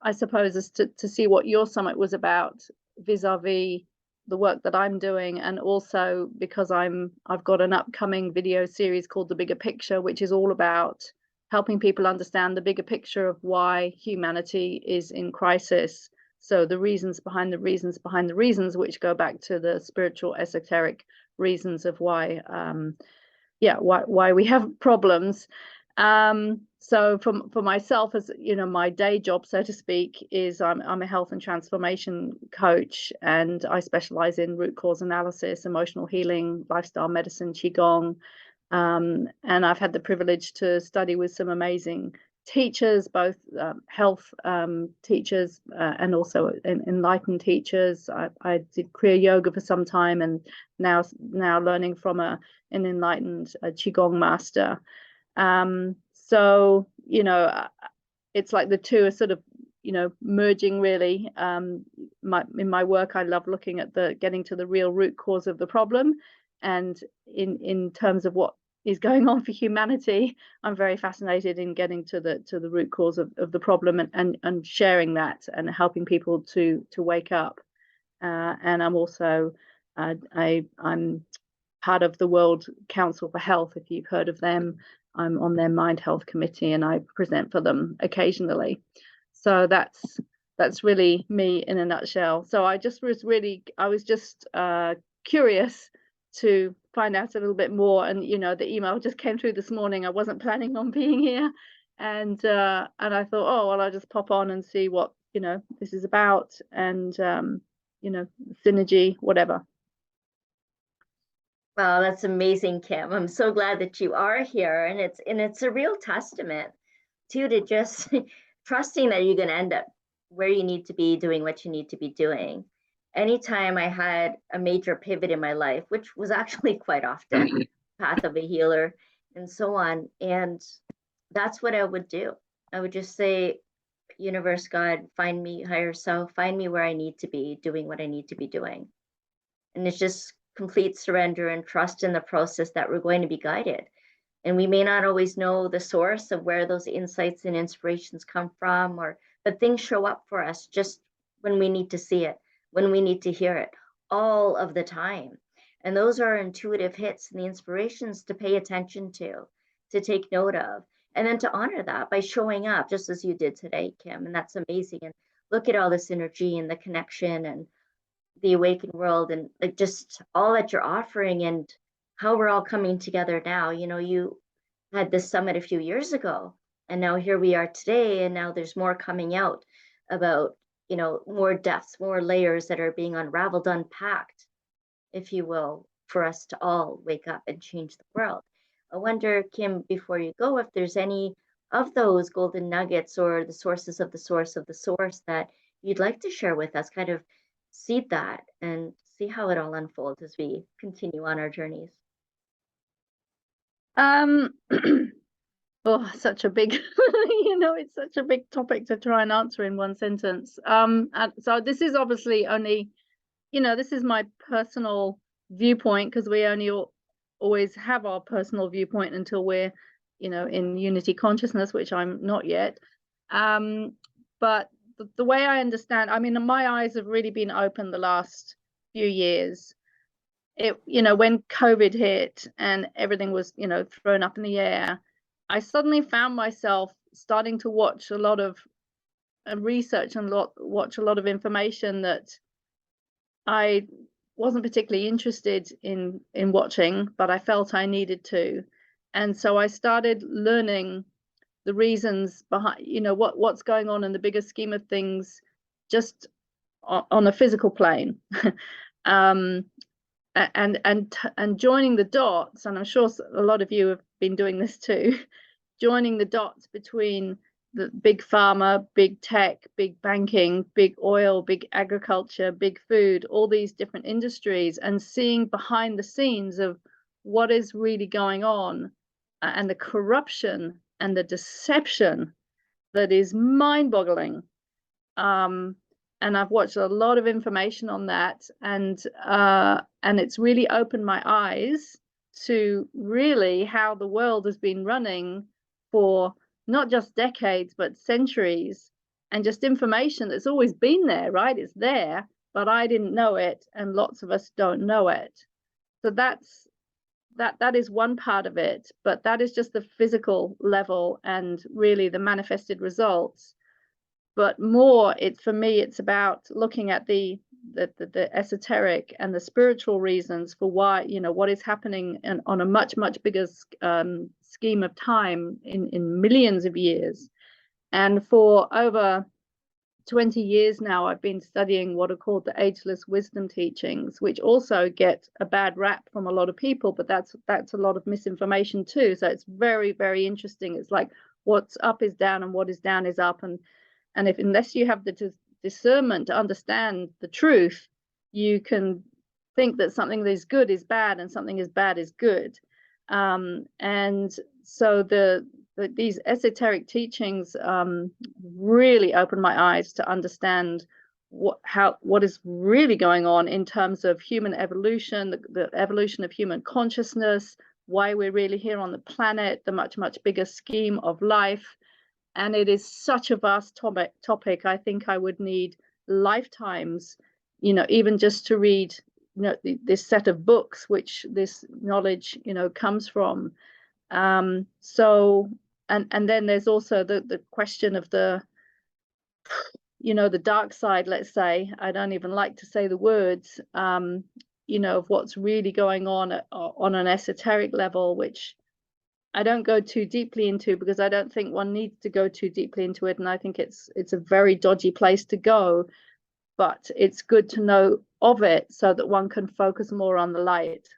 I suppose, as to see what your summit was about vis-a-vis the work that I'm doing, and also because I've got an upcoming video series called The Bigger Picture, which is all about helping people understand the bigger picture of why humanity is in crisis. So the reasons behind the reasons behind the reasons, which go back to the spiritual esoteric reasons of why we have problems. So for myself, as my day job, so to speak, is I'm a health and transformation coach, and I specialize in root cause analysis, emotional healing, lifestyle medicine, qigong, and I've had the privilege to study with some amazing teachers, both health teachers and also enlightened teachers. I did Kriya Yoga for some time, and now learning from an enlightened qigong master. So it's like the two are sort of merging really. In my work, I love looking at getting to the real root cause of the problem, and in terms of what is going on for humanity, I'm very fascinated in getting to the root cause of the problem and sharing that and helping people to wake up. And I'm also I'm part of the World Council for Health, if you've heard of them. I'm on their Mind Health Committee, and I present for them occasionally. So that's really me in a nutshell. So I was just curious to find out a little bit more, and the email just came through this morning. I wasn't planning on being here, and I thought, oh well, I'll just pop on and see what this is about, and synergy, whatever. Wow, that's amazing, Kim. I'm so glad that you are here, and it's a real testament to just trusting that you're going to end up where you need to be, doing what you need to be doing. Anytime I had a major pivot in my life, which was actually quite often, path of a healer and so on, and that's what I would do. I would just say, universe, God, find me, higher self, find me where I need to be, doing what I need to be doing. And it's just complete surrender and trust in the process that we're going to be guided. And we may not always know the source of where those insights and inspirations come from, but things show up for us just when we need to see it, when we need to hear it, all of the time. And those are intuitive hits and the inspirations to pay attention to take note of. and then to honor that by showing up just as you did today, Kim. And that's amazing. And look at all this energy and the connection and the awakened world and like just all that you're offering and how we're all coming together now. You know, you had this summit a few years ago, and now here we are today, and now there's more coming out about, you know, more depths, more layers that are being unraveled, unpacked, if you will, for us to all wake up and change the world. I wonder, Kim, before you go, if there's any of those golden nuggets or the sources of the source of the source that you'd like to share with us, kind of seed that and see how it all unfolds as we continue on our journeys. Oh, such a big, you know, it's such a big topic to try and answer in one sentence. And so this is obviously only, you know, this is my personal viewpoint, because we only always have our personal viewpoint until we're, you know, in unity consciousness, which I'm not yet. But the way I understand, I mean, my eyes have really been open the last few years. You know, when COVID hit and everything was, you know, thrown up in the air, I suddenly found myself starting to watch a lot of research and watch a lot of information that I wasn't particularly interested in watching, but I felt I needed to. And so I started learning the reasons behind, you know, what's going on in the bigger scheme of things, just on a physical plane. And joining the dots, and I'm sure a lot of you have been doing this too, joining the dots between the big pharma, big tech, big banking, big oil, big agriculture, big food, all these different industries, and seeing behind the scenes of what is really going on, and the corruption and the deception that is mind-boggling. And I've watched a lot of information on that, and it's really opened my eyes to really how the world has been running for not just decades, but centuries, and just information that's always been there, right? It's there, but I didn't know it, and lots of us don't know it. So that is one part of it, but that is just the physical level and really the manifested results. But more, for me, it's about looking at the esoteric and the spiritual reasons for why, you know, what is happening on a much bigger scheme of time in millions of years. And for over 20 years now, I've been studying what are called the ageless wisdom teachings, which also get a bad rap from a lot of people, but that's a lot of misinformation too. So it's very, very interesting. It's like what's up is down and what is down is up, and unless you have the discernment to understand the truth, you can think that something that is good is bad and something is bad is good. And so these esoteric teachings really opened my eyes to understand what is really going on in terms of human evolution, the evolution of human consciousness, why we're really here on the planet, the much bigger scheme of life. And it is such a vast topic. I think I would need lifetimes, you know, even just to read, you know, this set of books, which this knowledge, you know, comes from. So, and then there's also the question of the, you know, the dark side, let's say. I don't even like to say the words, you know, of what's really going on an esoteric level, which I don't go too deeply into, because I don't think one needs to go too deeply into it, and I think it's a very dodgy place to go. But it's good to know of it so that one can focus more on the light,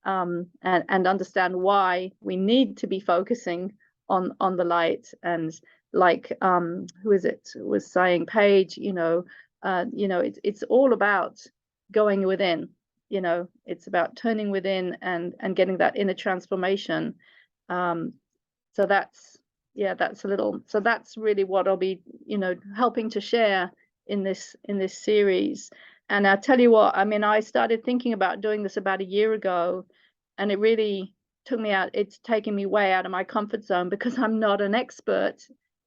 and understand why we need to be focusing on the light. And like who is it was saying, Paige, you know, it's all about going within. You know, it's about turning within and getting that inner transformation. So that's really what I'll be, you know, helping to share in this series. And I'll tell you what, I mean, I started thinking about doing this about a year ago, and it really took me out. It's taken me way out of my comfort zone, because I'm not an expert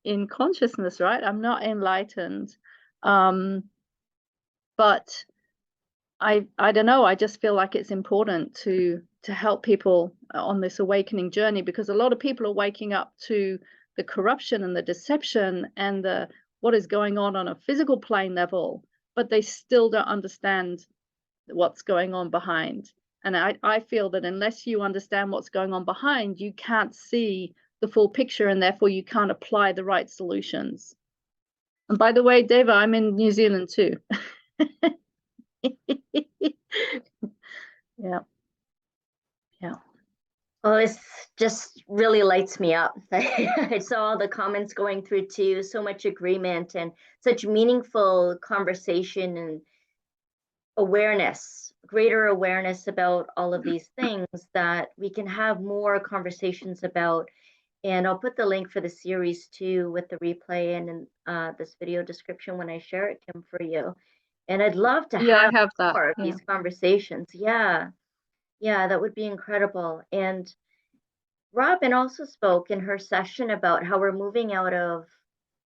in consciousness, right? I'm not enlightened. But I don't know, I just feel like it's important to help people on this awakening journey, because a lot of people are waking up to the corruption and the deception and the what is going on a physical plane level, but they still don't understand what's going on behind. And I feel that unless you understand what's going on behind, you can't see the full picture, and therefore you can't apply the right solutions. And by the way, Deva, I'm in New Zealand too. Yeah. Yeah. Well, it's just really lights me up. I saw all the comments going through too, so much agreement and such meaningful conversation and awareness, greater awareness about all of these things that we can have more conversations about. And I'll put the link for the series too with the replay and in this video description when I share it, Kim, for you. And I'd love to Yeah, have I have that. more of Yeah. these conversations. Yeah, that would be incredible. And Robin also spoke in her session about how we're moving out of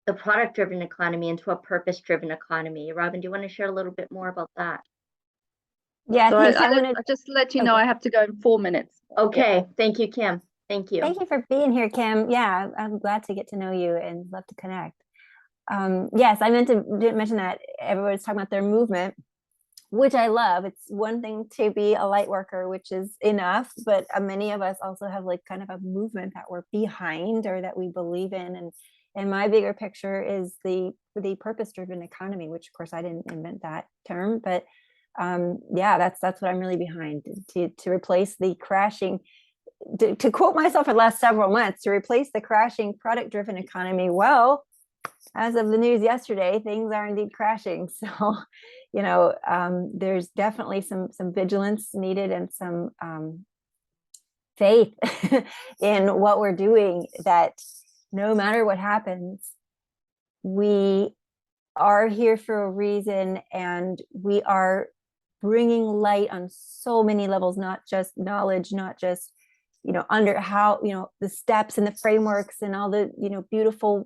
the product-driven economy into a purpose-driven economy. Robin, do you want to share a little bit more about that? Yeah, So thanks. I I wanted. just let you Okay. know I have to go in 4 minutes. Okay, thank you, Kim. Thank you. Thank you for being here, Kim. Yeah, I'm glad to get to know you and love to connect. Yes, I didn't mention that everybody's talking about their movement, which I love. It's one thing to be a light worker, which is enough, but many of us also have like kind of a movement that we're behind or that we believe in. And my bigger picture is the purpose-driven economy, which of course I didn't invent that term, but yeah, that's what I'm really behind, to replace the crashing, to quote myself for the last several months, to replace the crashing product-driven economy. Well, as of the news yesterday, things are indeed crashing. So, you know, there's definitely some vigilance needed and some faith in what we're doing, that no matter what happens, we are here for a reason, and we are bringing light on so many levels, not just knowledge, not just, you know, under how, you know, the steps and the frameworks and all the, you know, beautiful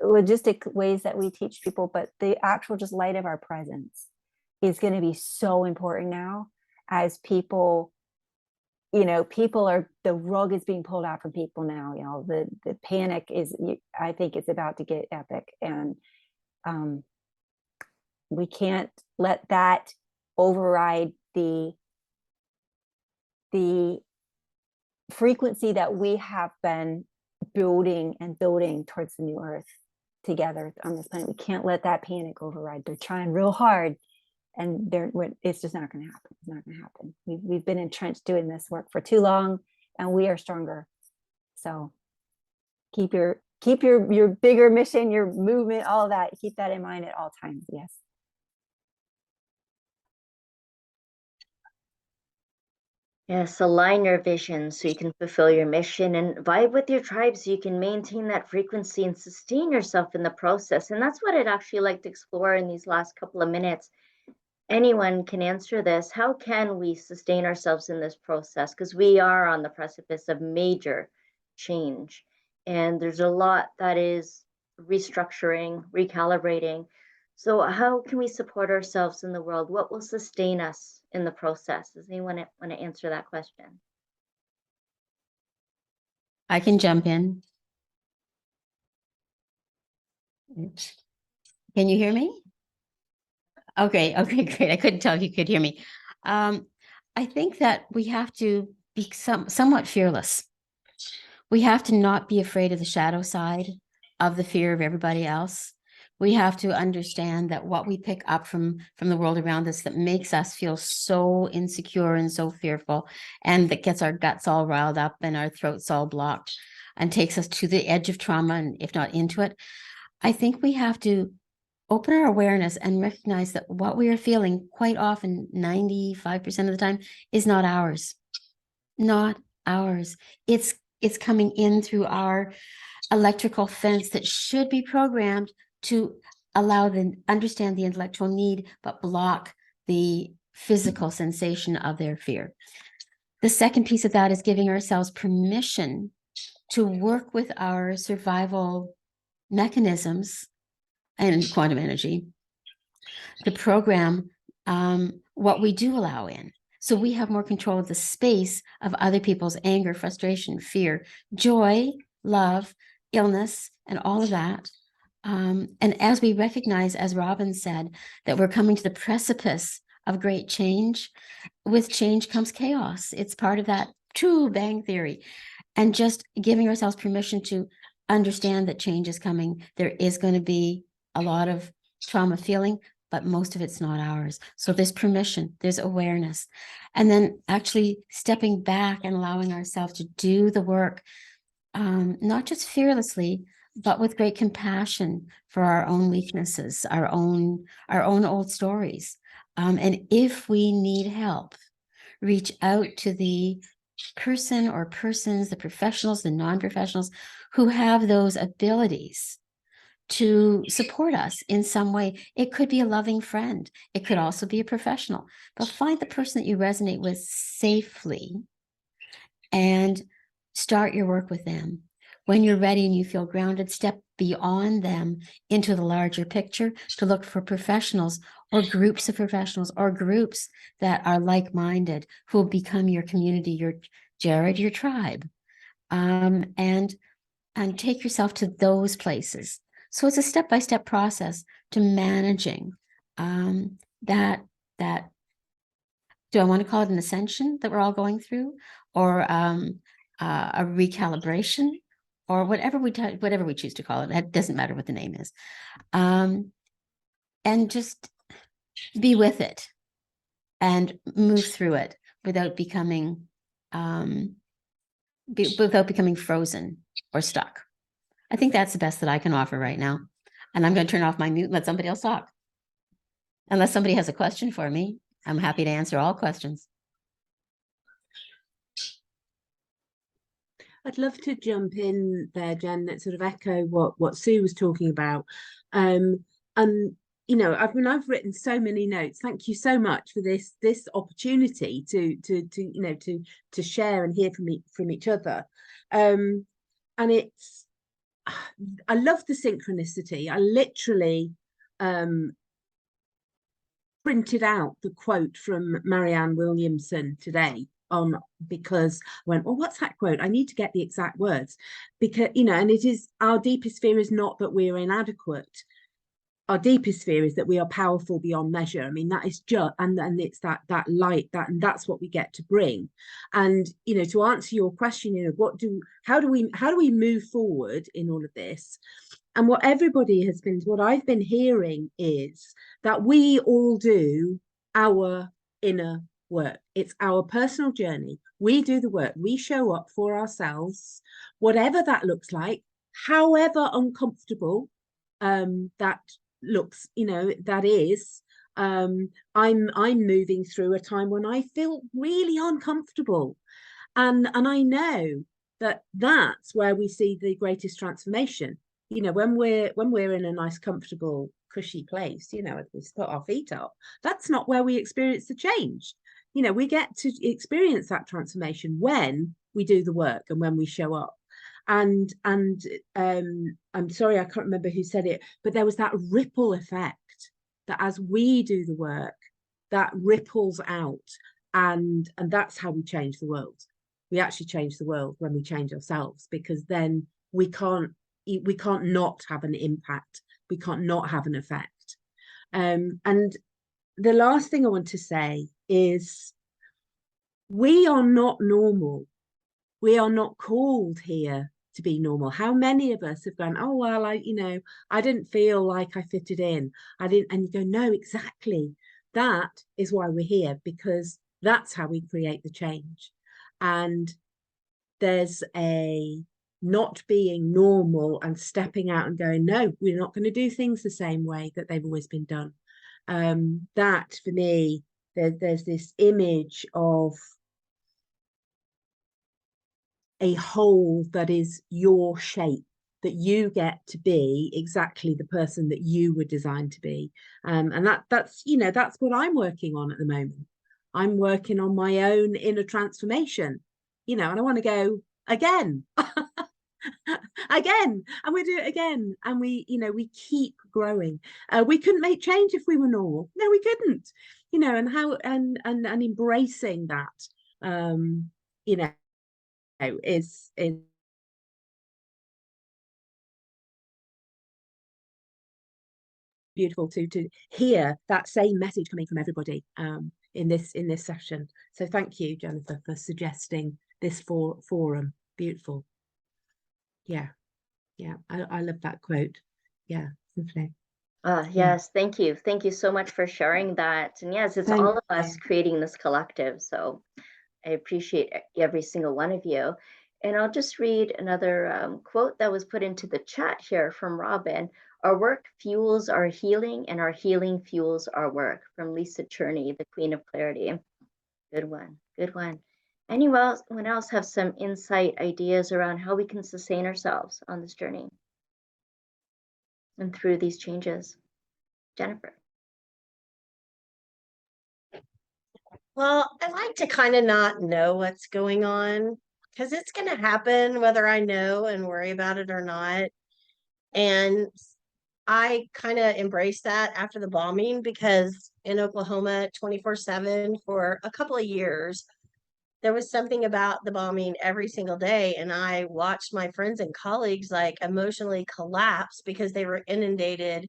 logistic ways that we teach people, but the actual just light of our presence is going to be so important now, as people, you know, the rug is being pulled out from people now. You know, the panic is, I think it's about to get epic, and we can't let that override the frequency that we have been building towards the new earth together on this planet. We can't let that panic override. They're trying real hard, and it's just not going to happen. It's not going to happen. We've been entrenched doing this work for too long, and we are stronger. So keep your bigger mission, your movement, all of that, keep that in mind at all times. Yes. Yes, align your vision so you can fulfill your mission, and vibe with your tribe so you can maintain that frequency and sustain yourself in the process. And that's what I'd actually like to explore in these last couple of minutes. Anyone can answer this. How can we sustain ourselves in this process? Because we are on the precipice of major change, and there's a lot that is restructuring, recalibrating. So how can we support ourselves in the world? What will sustain us in the process? Does anyone want to answer that question? I can jump in. Can you hear me? Okay, great. I couldn't tell if you could hear me. I think that we have to be somewhat fearless. We have to not be afraid of the shadow side of the fear of everybody else. We have to understand that what we pick up from the world around us that makes us feel so insecure and so fearful, and that gets our guts all riled up and our throats all blocked and takes us to the edge of trauma, and if not into it. I think we have to open our awareness and recognize that what we are feeling, quite often 95% of the time, is not ours. Not ours. It's coming in through our electrical fence that should be programmed to allow them understand the intellectual need, but block the physical sensation of their fear. The second piece of that is giving ourselves permission to work with our survival mechanisms and quantum energy to program what we do allow in. So we have more control of the space of other people's anger, frustration, fear, joy, love, illness, and all of that. And as we recognize, as Robin said, that we're coming to the precipice of great change, with change comes chaos. It's part of that true Bang Theory. And just giving ourselves permission to understand that change is coming. There is going to be a lot of trauma feeling, but most of it's not ours. So there's permission, there's awareness. And then actually stepping back and allowing ourselves to do the work, not just fearlessly, but with great compassion for our own weaknesses, our own old stories. And if we need help, reach out to the person or persons, the professionals, the non-professionals who have those abilities to support us in some way. It could be a loving friend. It could also be a professional, but find the person that you resonate with safely and start your work with them. When you're ready and you feel grounded, step beyond them into the larger picture to look for professionals or groups of professionals or groups that are like-minded who will become your community, your Jared, your tribe, and take yourself to those places. So it's a step-by-step process to managing that. Do I want to call it an ascension that we're all going through, or a recalibration, or whatever we choose to call it? It doesn't matter what the name is, and just be with it and move through it without becoming frozen or stuck. I think that's the best that I can offer right now. And I'm going to turn off my mute and let somebody else talk. Unless somebody has a question for me, I'm happy to answer all questions. I'd love to jump in there, Jen, that sort of echo what Sue was talking about. And you know, I've written so many notes. Thank you so much for this opportunity to share and hear from each other. And I love the synchronicity. I literally printed out the quote from Marianne Williamson today because I went, well, what's that quote? I need to get the exact words, because, you know, and it is, our deepest fear is not that we're inadequate. Our deepest fear is that we are powerful beyond measure. I mean, that is just, and it's that light, and that's what we get to bring. And, you know, to answer your question, you know, how do we move forward in all of this? And what I've been hearing is that we all do our inner work. It's our personal journey. We do the work. We show up for ourselves, whatever that looks like, however uncomfortable that looks, you know, that is. I'm moving through a time when I feel really uncomfortable, and I know that's where we see the greatest transformation. You know, when we're in a nice, comfortable, cushy place, you know, we put our feet up, that's not where we experience the change. You know, we get to experience that transformation when we do the work and when we show up. And I'm sorry, I can't remember who said it, but there was that ripple effect that as we do the work, that ripples out, and that's how we change the world. We actually change the world when we change ourselves, because then we can't not have an impact. We can't not have an effect. And the last thing I want to say is, we are not normal. We are not called here to be normal. How many of us have gone, oh, well, I didn't feel like I fitted in. And you go, no, exactly. That is why we're here, because that's how we create the change. And there's a not being normal and stepping out and going, no, we're not going to do things the same way that they've always been done. That for me, there's this image of a whole that is your shape, that you get to be exactly the person that you were designed to be. And that's, you know, that's what I'm working on at the moment. I'm working on my own inner transformation, you know, and I want to go again. again, and we do it again, and we, you know, we keep growing. We couldn't make change if we were normal. No, we couldn't. You know, and how and embracing that, you know, is beautiful to hear that same message coming from everybody in this session. So thank you, Jennifer, for suggesting this forum. Beautiful. Yeah, I love that quote. Yeah, lovely. Yes, thank you. Thank you so much for sharing that. And yes, it's Thank all of us you. creating this collective. So I appreciate every single one of you. And I'll just read another quote that was put into the chat here from Robin. Our work fuels our healing, and our healing fuels our work, from Lisa Cherney, the Queen of Clarity. Good one. Good one. Anyone else have some insight, ideas around how we can sustain ourselves on this journey and through these changes? Jennifer. Well, I like to kind of not know what's going on because it's going to happen whether I know and worry about it or not. And I kind of embraced that after the bombing, because in Oklahoma 24/7 for a couple of years, there was something about the bombing every single day. And I watched my friends and colleagues like emotionally collapse because they were inundated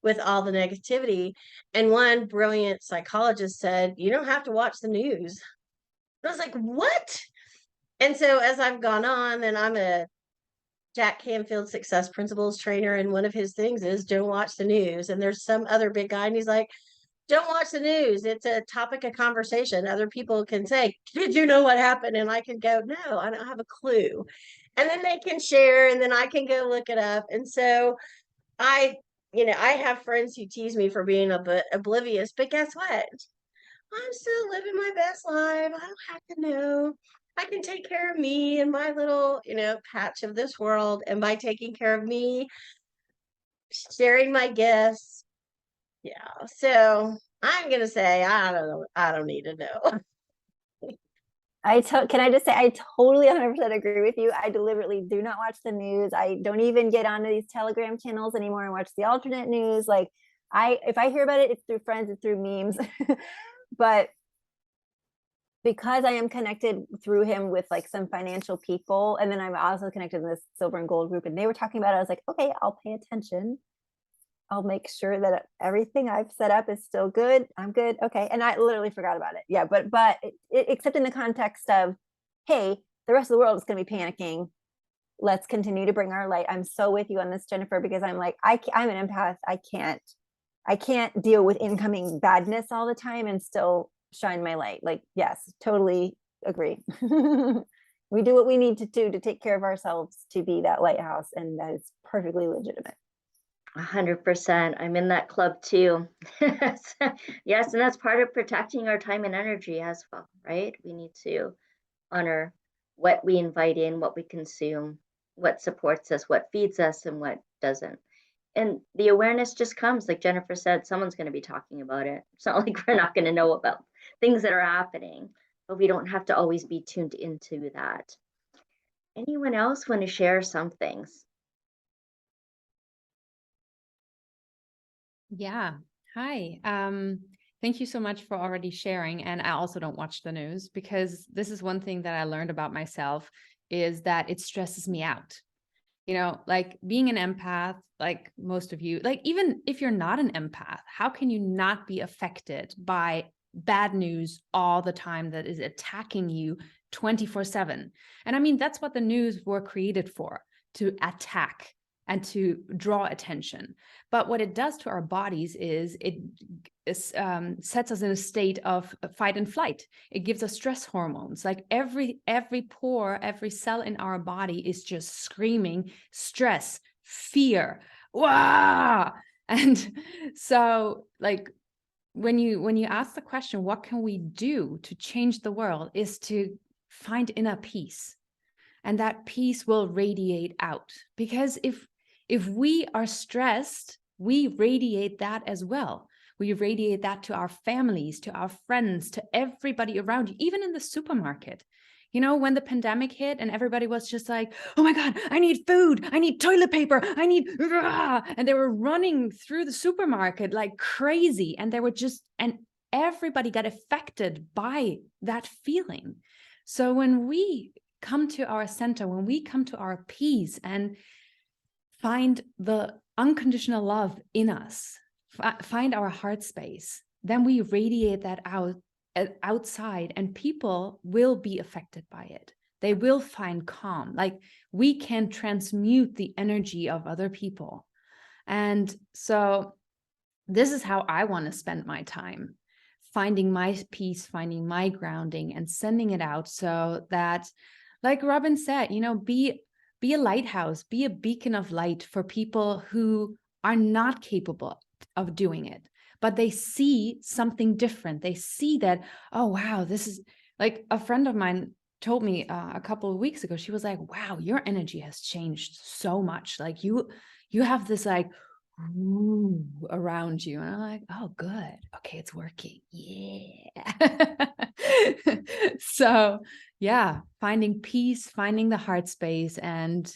with all the negativity. And one brilliant psychologist said, "You don't have to watch the news." I was like, what? And so as I've gone on, and I'm a Jack Canfield Success Principles trainer, and one of his things is don't watch the news. And there's some other big guy, and he's like, don't watch the news. It's a topic of conversation. Other people can say, did you know what happened? And I can go, no, I don't have a clue. And then they can share, and then I can go look it up. And so I have friends who tease me for being a bit oblivious, but guess what? I'm still living my best life. I don't have to know. I can take care of me and my little, patch of this world. And by taking care of me, sharing my gifts. Yeah. So I'm going to say, I don't know. I don't need to know. Can I just say, I totally 100% agree with you. I deliberately do not watch the news. I don't even get onto these Telegram channels anymore and watch the alternate news. Like if I hear about it, it's through friends, it's through memes. But because I am connected through him with like some financial people, and then I'm also connected in this silver and gold group, and they were talking about it, I was like, okay, I'll pay attention. I'll make sure that everything I've set up is still good. I'm good. Okay. And I literally forgot about it. Yeah. But except in the context of, hey, the rest of the world is going to be panicking. Let's continue to bring our light. I'm so with you on this, Jennifer, because I'm like, I'm an empath. I can't deal with incoming badness all the time and still shine my light. Like, yes, totally agree. We do what we need to do to take care of ourselves, to be that lighthouse. And that is perfectly legitimate. 100%. I'm in that club too. Yes, and that's part of protecting our time and energy as well, right? We need to honor what we invite in, what we consume, what supports us, what feeds us, and what doesn't. And the awareness just comes, like Jennifer said, someone's going to be talking about it. It's not like we're not going to know about things that are happening, but we don't have to always be tuned into that. Anyone else want to share some things? Yeah. Hi. Thank you so much for already sharing. And I also don't watch the news, because this is one thing that I learned about myself, is that it stresses me out. You know, like being an empath, like most of you, like even if you're not an empath, how can you not be affected by bad news all the time that is attacking you 24/7? And I mean, that's what the news were created for, to attack and to draw attention. But what it does to our bodies is it sets us in a state of fight and flight. It gives us stress hormones. Like every pore, every cell in our body is just screaming stress, fear, wow. And so like when you ask the question, what can we do to change the world, is to find inner peace. And that peace will radiate out, because if we are stressed, we radiate that as well. We radiate that to our families, to our friends, to everybody around you, even in the supermarket. You know, when the pandemic hit and everybody was just like, oh my God, I need food, I need toilet paper, I need, and they were running through the supermarket like crazy. And they were just, and everybody got affected by that feeling. So when we come to our center, when we come to our peace and find the unconditional love in us, find our heart space, then we radiate that out outside, and people will be affected by it. They will find calm. Like, we can transmute the energy of other people. And so this is how I want to spend my time, finding my peace, finding my grounding, and sending it out, so that, like Robin said, you know, be a lighthouse, be a beacon of light for people who are not capable of doing it, but they see something different. They see that, oh, wow, this is, like, a friend of mine told me a couple of weeks ago, she was like, wow, your energy has changed so much. Like, you have this like ooh around you. And I'm like, oh, good. Okay, it's working. Yeah. So yeah, finding peace, finding the heart space, and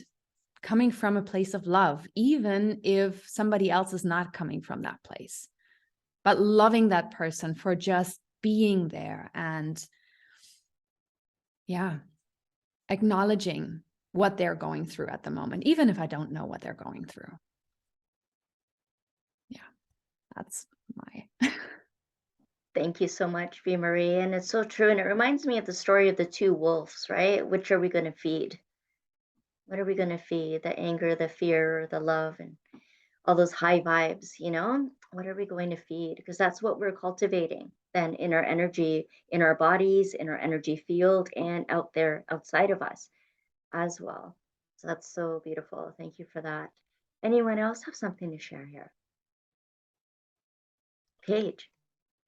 coming from a place of love, even if somebody else is not coming from that place, but loving that person for just being there, and yeah, acknowledging what they're going through at the moment, even if I don't know what they're going through. Yeah, that's my Thank you so much, V. Marie. And it's so true. And it reminds me of the story of the two wolves, right? Which are we going to feed? What are we going to feed? The anger, the fear, the love, and all those high vibes, you know? What are we going to feed? Because that's what we're cultivating then in our energy, in our bodies, in our energy field, and out there outside of us as well. So that's so beautiful. Thank you for that. Anyone else have something to share here? Paige.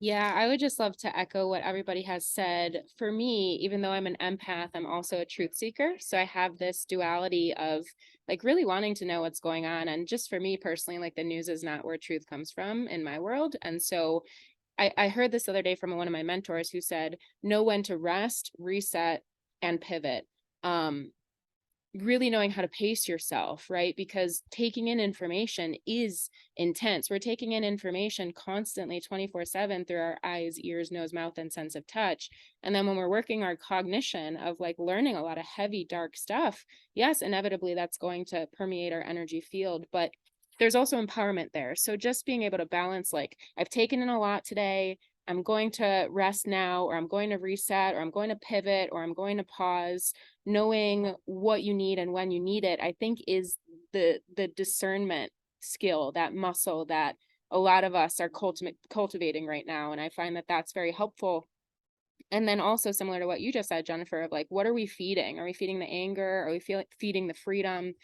Yeah, I would just love to echo what everybody has said. For me, even though I'm an empath, I'm also a truth seeker. So I have this duality of like really wanting to know what's going on. And just for me personally, like the news is not where truth comes from in my world. And so I heard this the other day from one of my mentors who said, know when to rest, reset, and pivot. Really knowing how to pace yourself, right? Because taking in information is intense. We're taking in information constantly 24/7 through our eyes, ears, nose, mouth, and sense of touch. And then when we're working our cognition of like learning a lot of heavy, dark stuff, yes, inevitably that's going to permeate our energy field, but there's also empowerment there. So just being able to balance, like, I've taken in a lot today, I'm going to rest now, or I'm going to reset, or I'm going to pivot, or I'm going to pause. Knowing what you need and when you need it, I think is the discernment skill, that muscle that a lot of us are cultivating right now. And I find that that's very helpful. And then also similar to what you just said, Jennifer, of like, what are we feeding? Are we feeding the anger? Are we feeding the freedom?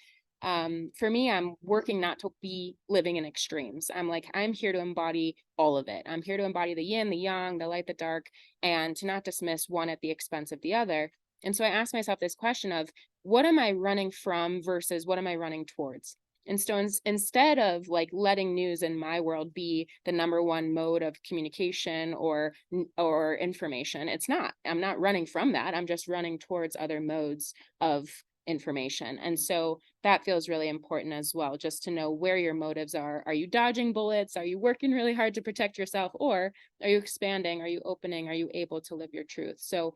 For me, I'm working not to be living in extremes. I'm like, I'm here to embody all of it. I'm here to embody the yin, the yang, the light, the dark, and to not dismiss one at the expense of the other. And so I asked myself this question of, what am I running from versus what am I running towards? And so instead of like letting news in my world be the number one mode of communication or information, it's not. I'm not running from that. I'm just running towards other modes of information. And so that feels really important as well, just to know where your motives are. Are you dodging bullets? Are you working really hard to protect yourself? Or are you expanding? Are you opening? Are you able to live your truth? So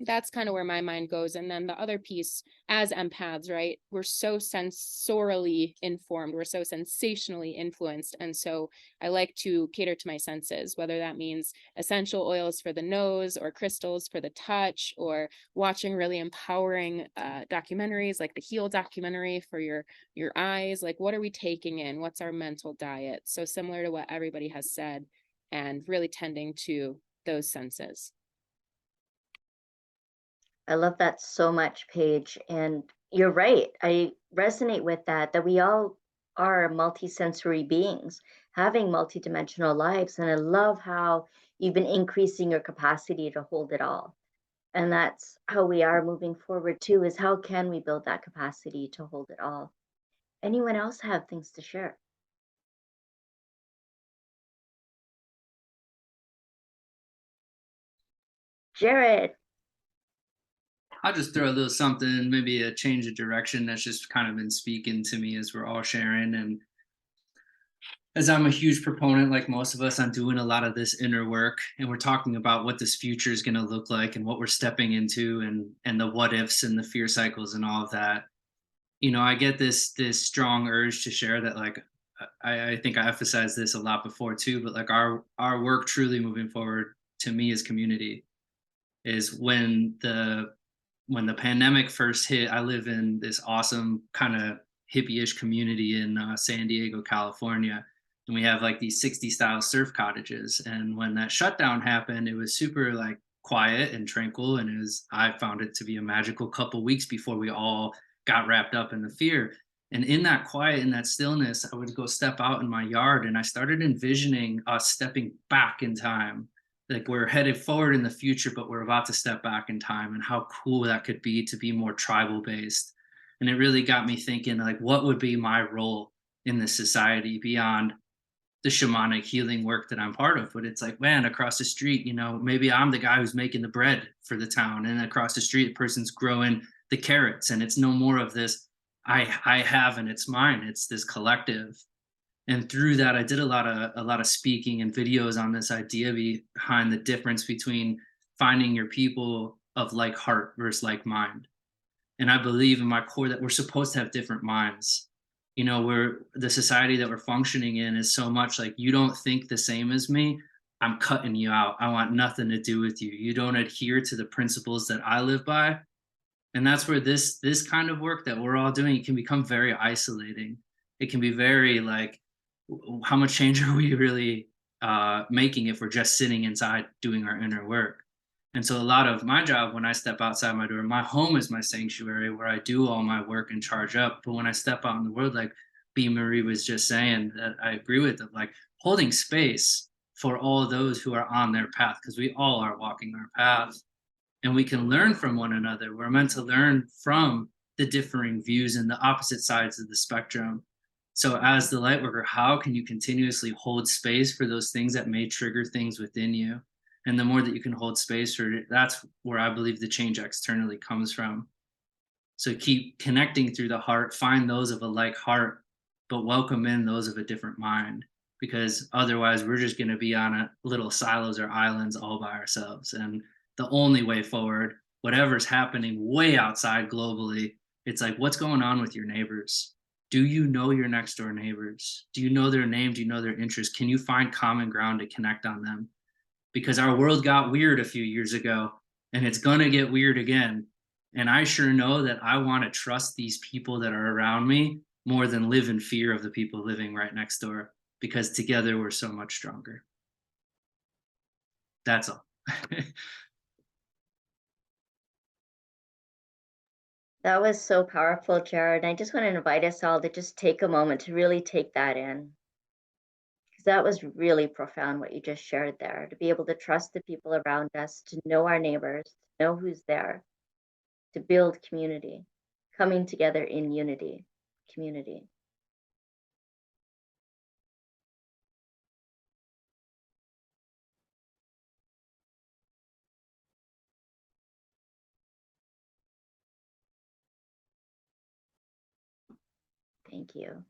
that's kind of where my mind goes. And then the other piece, as empaths, right, we're so sensorially informed, we're so sensationally influenced. And so I like to cater to my senses, whether that means essential oils for the nose, or crystals for the touch, or watching really empowering documentaries like the Heal documentary for your eyes. Like, what are we taking in? What's our mental diet? So similar to what everybody has said, and really tending to those senses. I love that so much, Paige. And you're right. I resonate with that we all are multisensory beings having multidimensional lives. And I love how you've been increasing your capacity to hold it all. And that's how we are moving forward too, is how can we build that capacity to hold it all? Anyone else have things to share? Jared. I'll just throw a little something, maybe a change of direction that's just kind of been speaking to me as we're all sharing. And as I'm a huge proponent, like most of us, I'm doing a lot of this inner work, and we're talking about what this future is going to look like and what we're stepping into, and the what ifs and the fear cycles and all of that. I get this strong urge to share that, like, I think I emphasized this a lot before too, but like our work truly moving forward to me is community. Is when the pandemic first hit, I live in this awesome kind of hippie-ish community in San Diego, California. And we have like these 60 style surf cottages. And when that shutdown happened, it was super like quiet and tranquil. And I found it to be a magical couple weeks before we all got wrapped up in the fear. And in that quiet, in that stillness, I would go step out in my yard, and I started envisioning us stepping back in time. Like, we're headed forward in the future, but we're about to step back in time, and how cool that could be to be more tribal based. And it really got me thinking, like, what would be my role in this society beyond the shamanic healing work that I'm part of? But it's like, man, across the street, maybe I'm the guy who's making the bread for the town, and across the street, the person's growing the carrots, and it's no more of this I have and it's mine. It's this collective. And through that, I did a lot of speaking and videos on this idea behind the difference between finding your people of like heart versus like mind. And I believe in my core that we're supposed to have different minds. We're the society that we're functioning in is so much like, you don't think the same as me, I'm cutting you out. I want nothing to do with you. You don't adhere to the principles that I live by. And that's where this kind of work that we're all doing, it can become very isolating. It can be very like, how much change are we really making if we're just sitting inside doing our inner work? And so a lot of my job, when I step outside my door, my home is my sanctuary where I do all my work and charge up. But when I step out in the world, like B. Marie was just saying, that I agree with it, like holding space for all those who are on their path, because we all are walking our path. And we can learn from one another. We're meant to learn from the differing views and the opposite sides of the spectrum. So as the light worker, how can you continuously hold space for those things that may trigger things within you? And the more that you can hold space for it, that's where I believe the change externally comes from. So keep connecting through the heart, find those of a like heart, but welcome in those of a different mind, because otherwise we're just going to be on little silos or islands all by ourselves. And the only way forward, whatever's happening way outside globally, it's like, what's going on with your neighbors? Do you know your next door neighbors? Do you know their name? Do you know their interests? Can you find common ground to connect on them? Because our world got weird a few years ago, and it's going to get weird again. And I sure know that I want to trust these people that are around me more than live in fear of the people living right next door, because together we're so much stronger. That's all. That was so powerful, Jared. I just want to invite us all to just take a moment to really take that in. Because that was really profound what you just shared there, to be able to trust the people around us, to know our neighbors, to know who's there, to build community, coming together in unity, community. Thank you.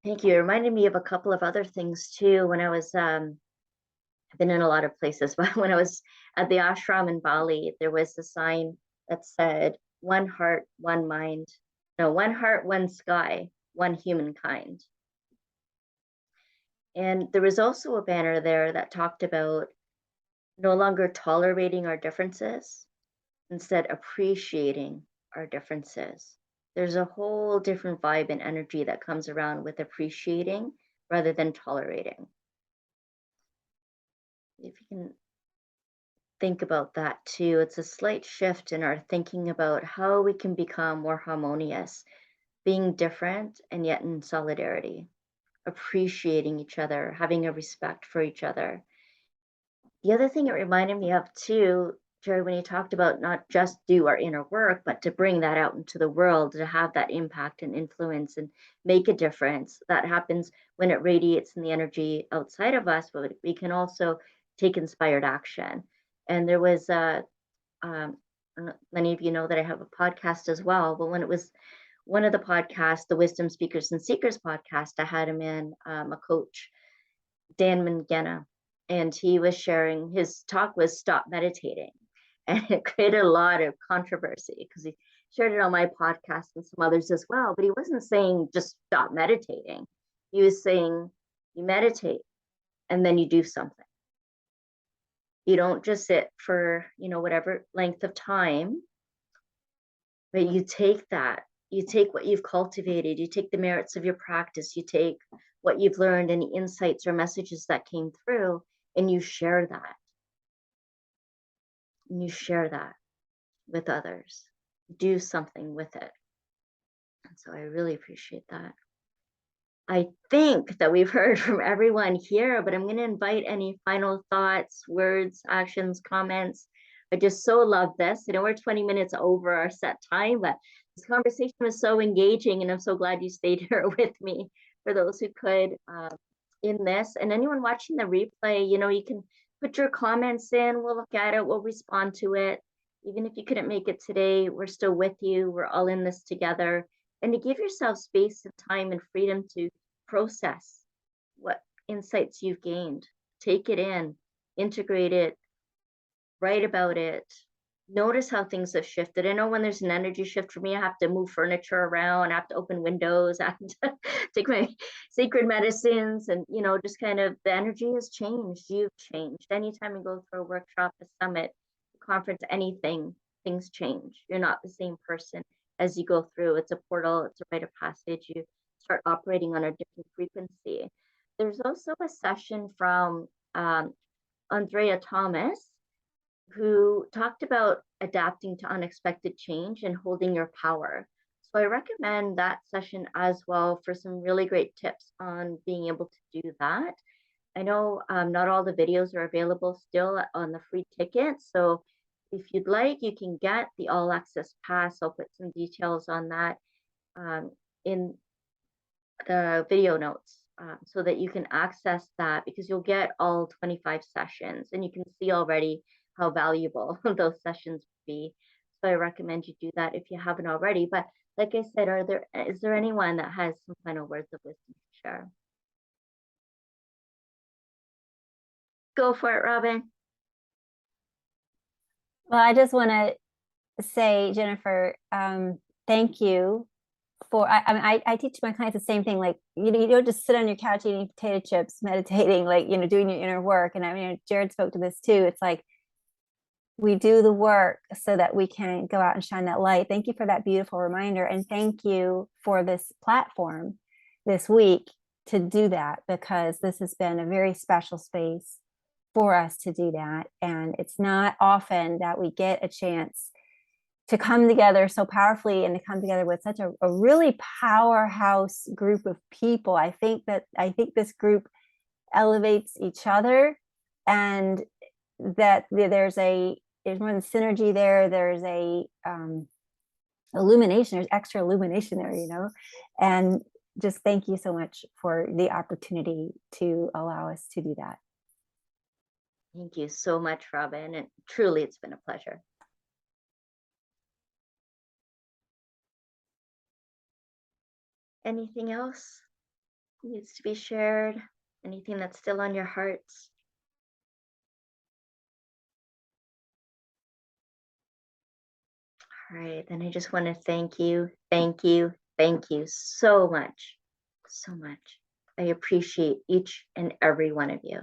Thank you. It reminded me of a couple of other things too. When I was, I've been in a lot of places, but when I was at the ashram in Bali, there was a sign that said, one heart, one mind. No, one heart, one sky, one humankind. And there was also a banner there that talked about no longer tolerating our differences, instead appreciating our differences. There's a whole different vibe and energy that comes around with appreciating rather than tolerating. If you can think about that too, it's a slight shift in our thinking about how we can become more harmonious, being different and yet in solidarity, appreciating each other, having a respect for each other. The other thing it reminded me of too, Jerry, when you talked about not just do our inner work, but to bring that out into the world, to have that impact and influence and make a difference. That happens when it radiates in the energy outside of us, but we can also take inspired action. And there was a many of you know that I have a podcast as well, but when it was one of the podcasts, the Wisdom Speakers and Seekers podcast, I had him in, a coach, Dan Mangena, and he was sharing, his talk was stop meditating. And it created a lot of controversy because he shared it on my podcast and some others as well. But he wasn't saying just stop meditating. He was saying you meditate and then you do something. You don't just sit for, whatever length of time, but you take what you've cultivated, you take the merits of your practice, you take what you've learned, any insights or messages that came through, and you share that. And you share that with others. Do something with it. And so I really appreciate that. I think that we've heard from everyone here, but I'm going to invite any final thoughts, words, actions, comments. I just so love this. I know we're 20 minutes over our set time, but this conversation was so engaging, and I'm so glad you stayed here with me. For those who could, in this, and anyone watching the replay, you can put your comments in. We'll look at it. We'll respond to it. Even if you couldn't make it today, we're still with you. We're all in this together. And to give yourself space and time and freedom to process what insights you've gained, take it in, integrate it, write about it, notice how things have shifted. I know when there's an energy shift for me, I have to move furniture around, I have to open windows, I have to take my sacred medicines, and just kind of the energy has changed. You've changed. Anytime you go through a workshop, a summit, a conference, anything, things change. You're not the same person as you go through. It's a portal, it's a rite of passage. You start operating on a different frequency. There's also a session from Andrea Thomas, who talked about adapting to unexpected change and holding your power. So I recommend that session as well for some really great tips on being able to do that. I know not all the videos are available still on the free ticket. So if you'd like, you can get the all access pass. I'll put some details on that in the video notes so that you can access that, because you'll get all 25 sessions and you can see already how valuable those sessions would be. So I recommend you do that if you haven't already. But like I said, is there anyone that has some final words of wisdom to share? Go for it, Robin. Well, I just want to say, Jennifer, thank you for, I teach my clients the same thing. Like, you don't just sit on your couch eating potato chips, meditating, like, doing your inner work. And I mean, Jared spoke to this too. It's like, we do the work so that we can go out and shine that light. Thank you for that beautiful reminder. And thank you for this platform this week to do that, because this has been a very special space for us to do that. And it's not often that we get a chance to come together so powerfully and to come together with such a really powerhouse group of people. I think this group elevates each other, and that there's more than synergy there. There's a illumination, there's extra illumination there, and just thank you so much for the opportunity to allow us to do that. Thank you so much, Robin. And truly, it's been a pleasure. Anything else needs to be shared? Anything that's still on your hearts? All right, then I just want to thank you so much. So much. I appreciate each and every one of you.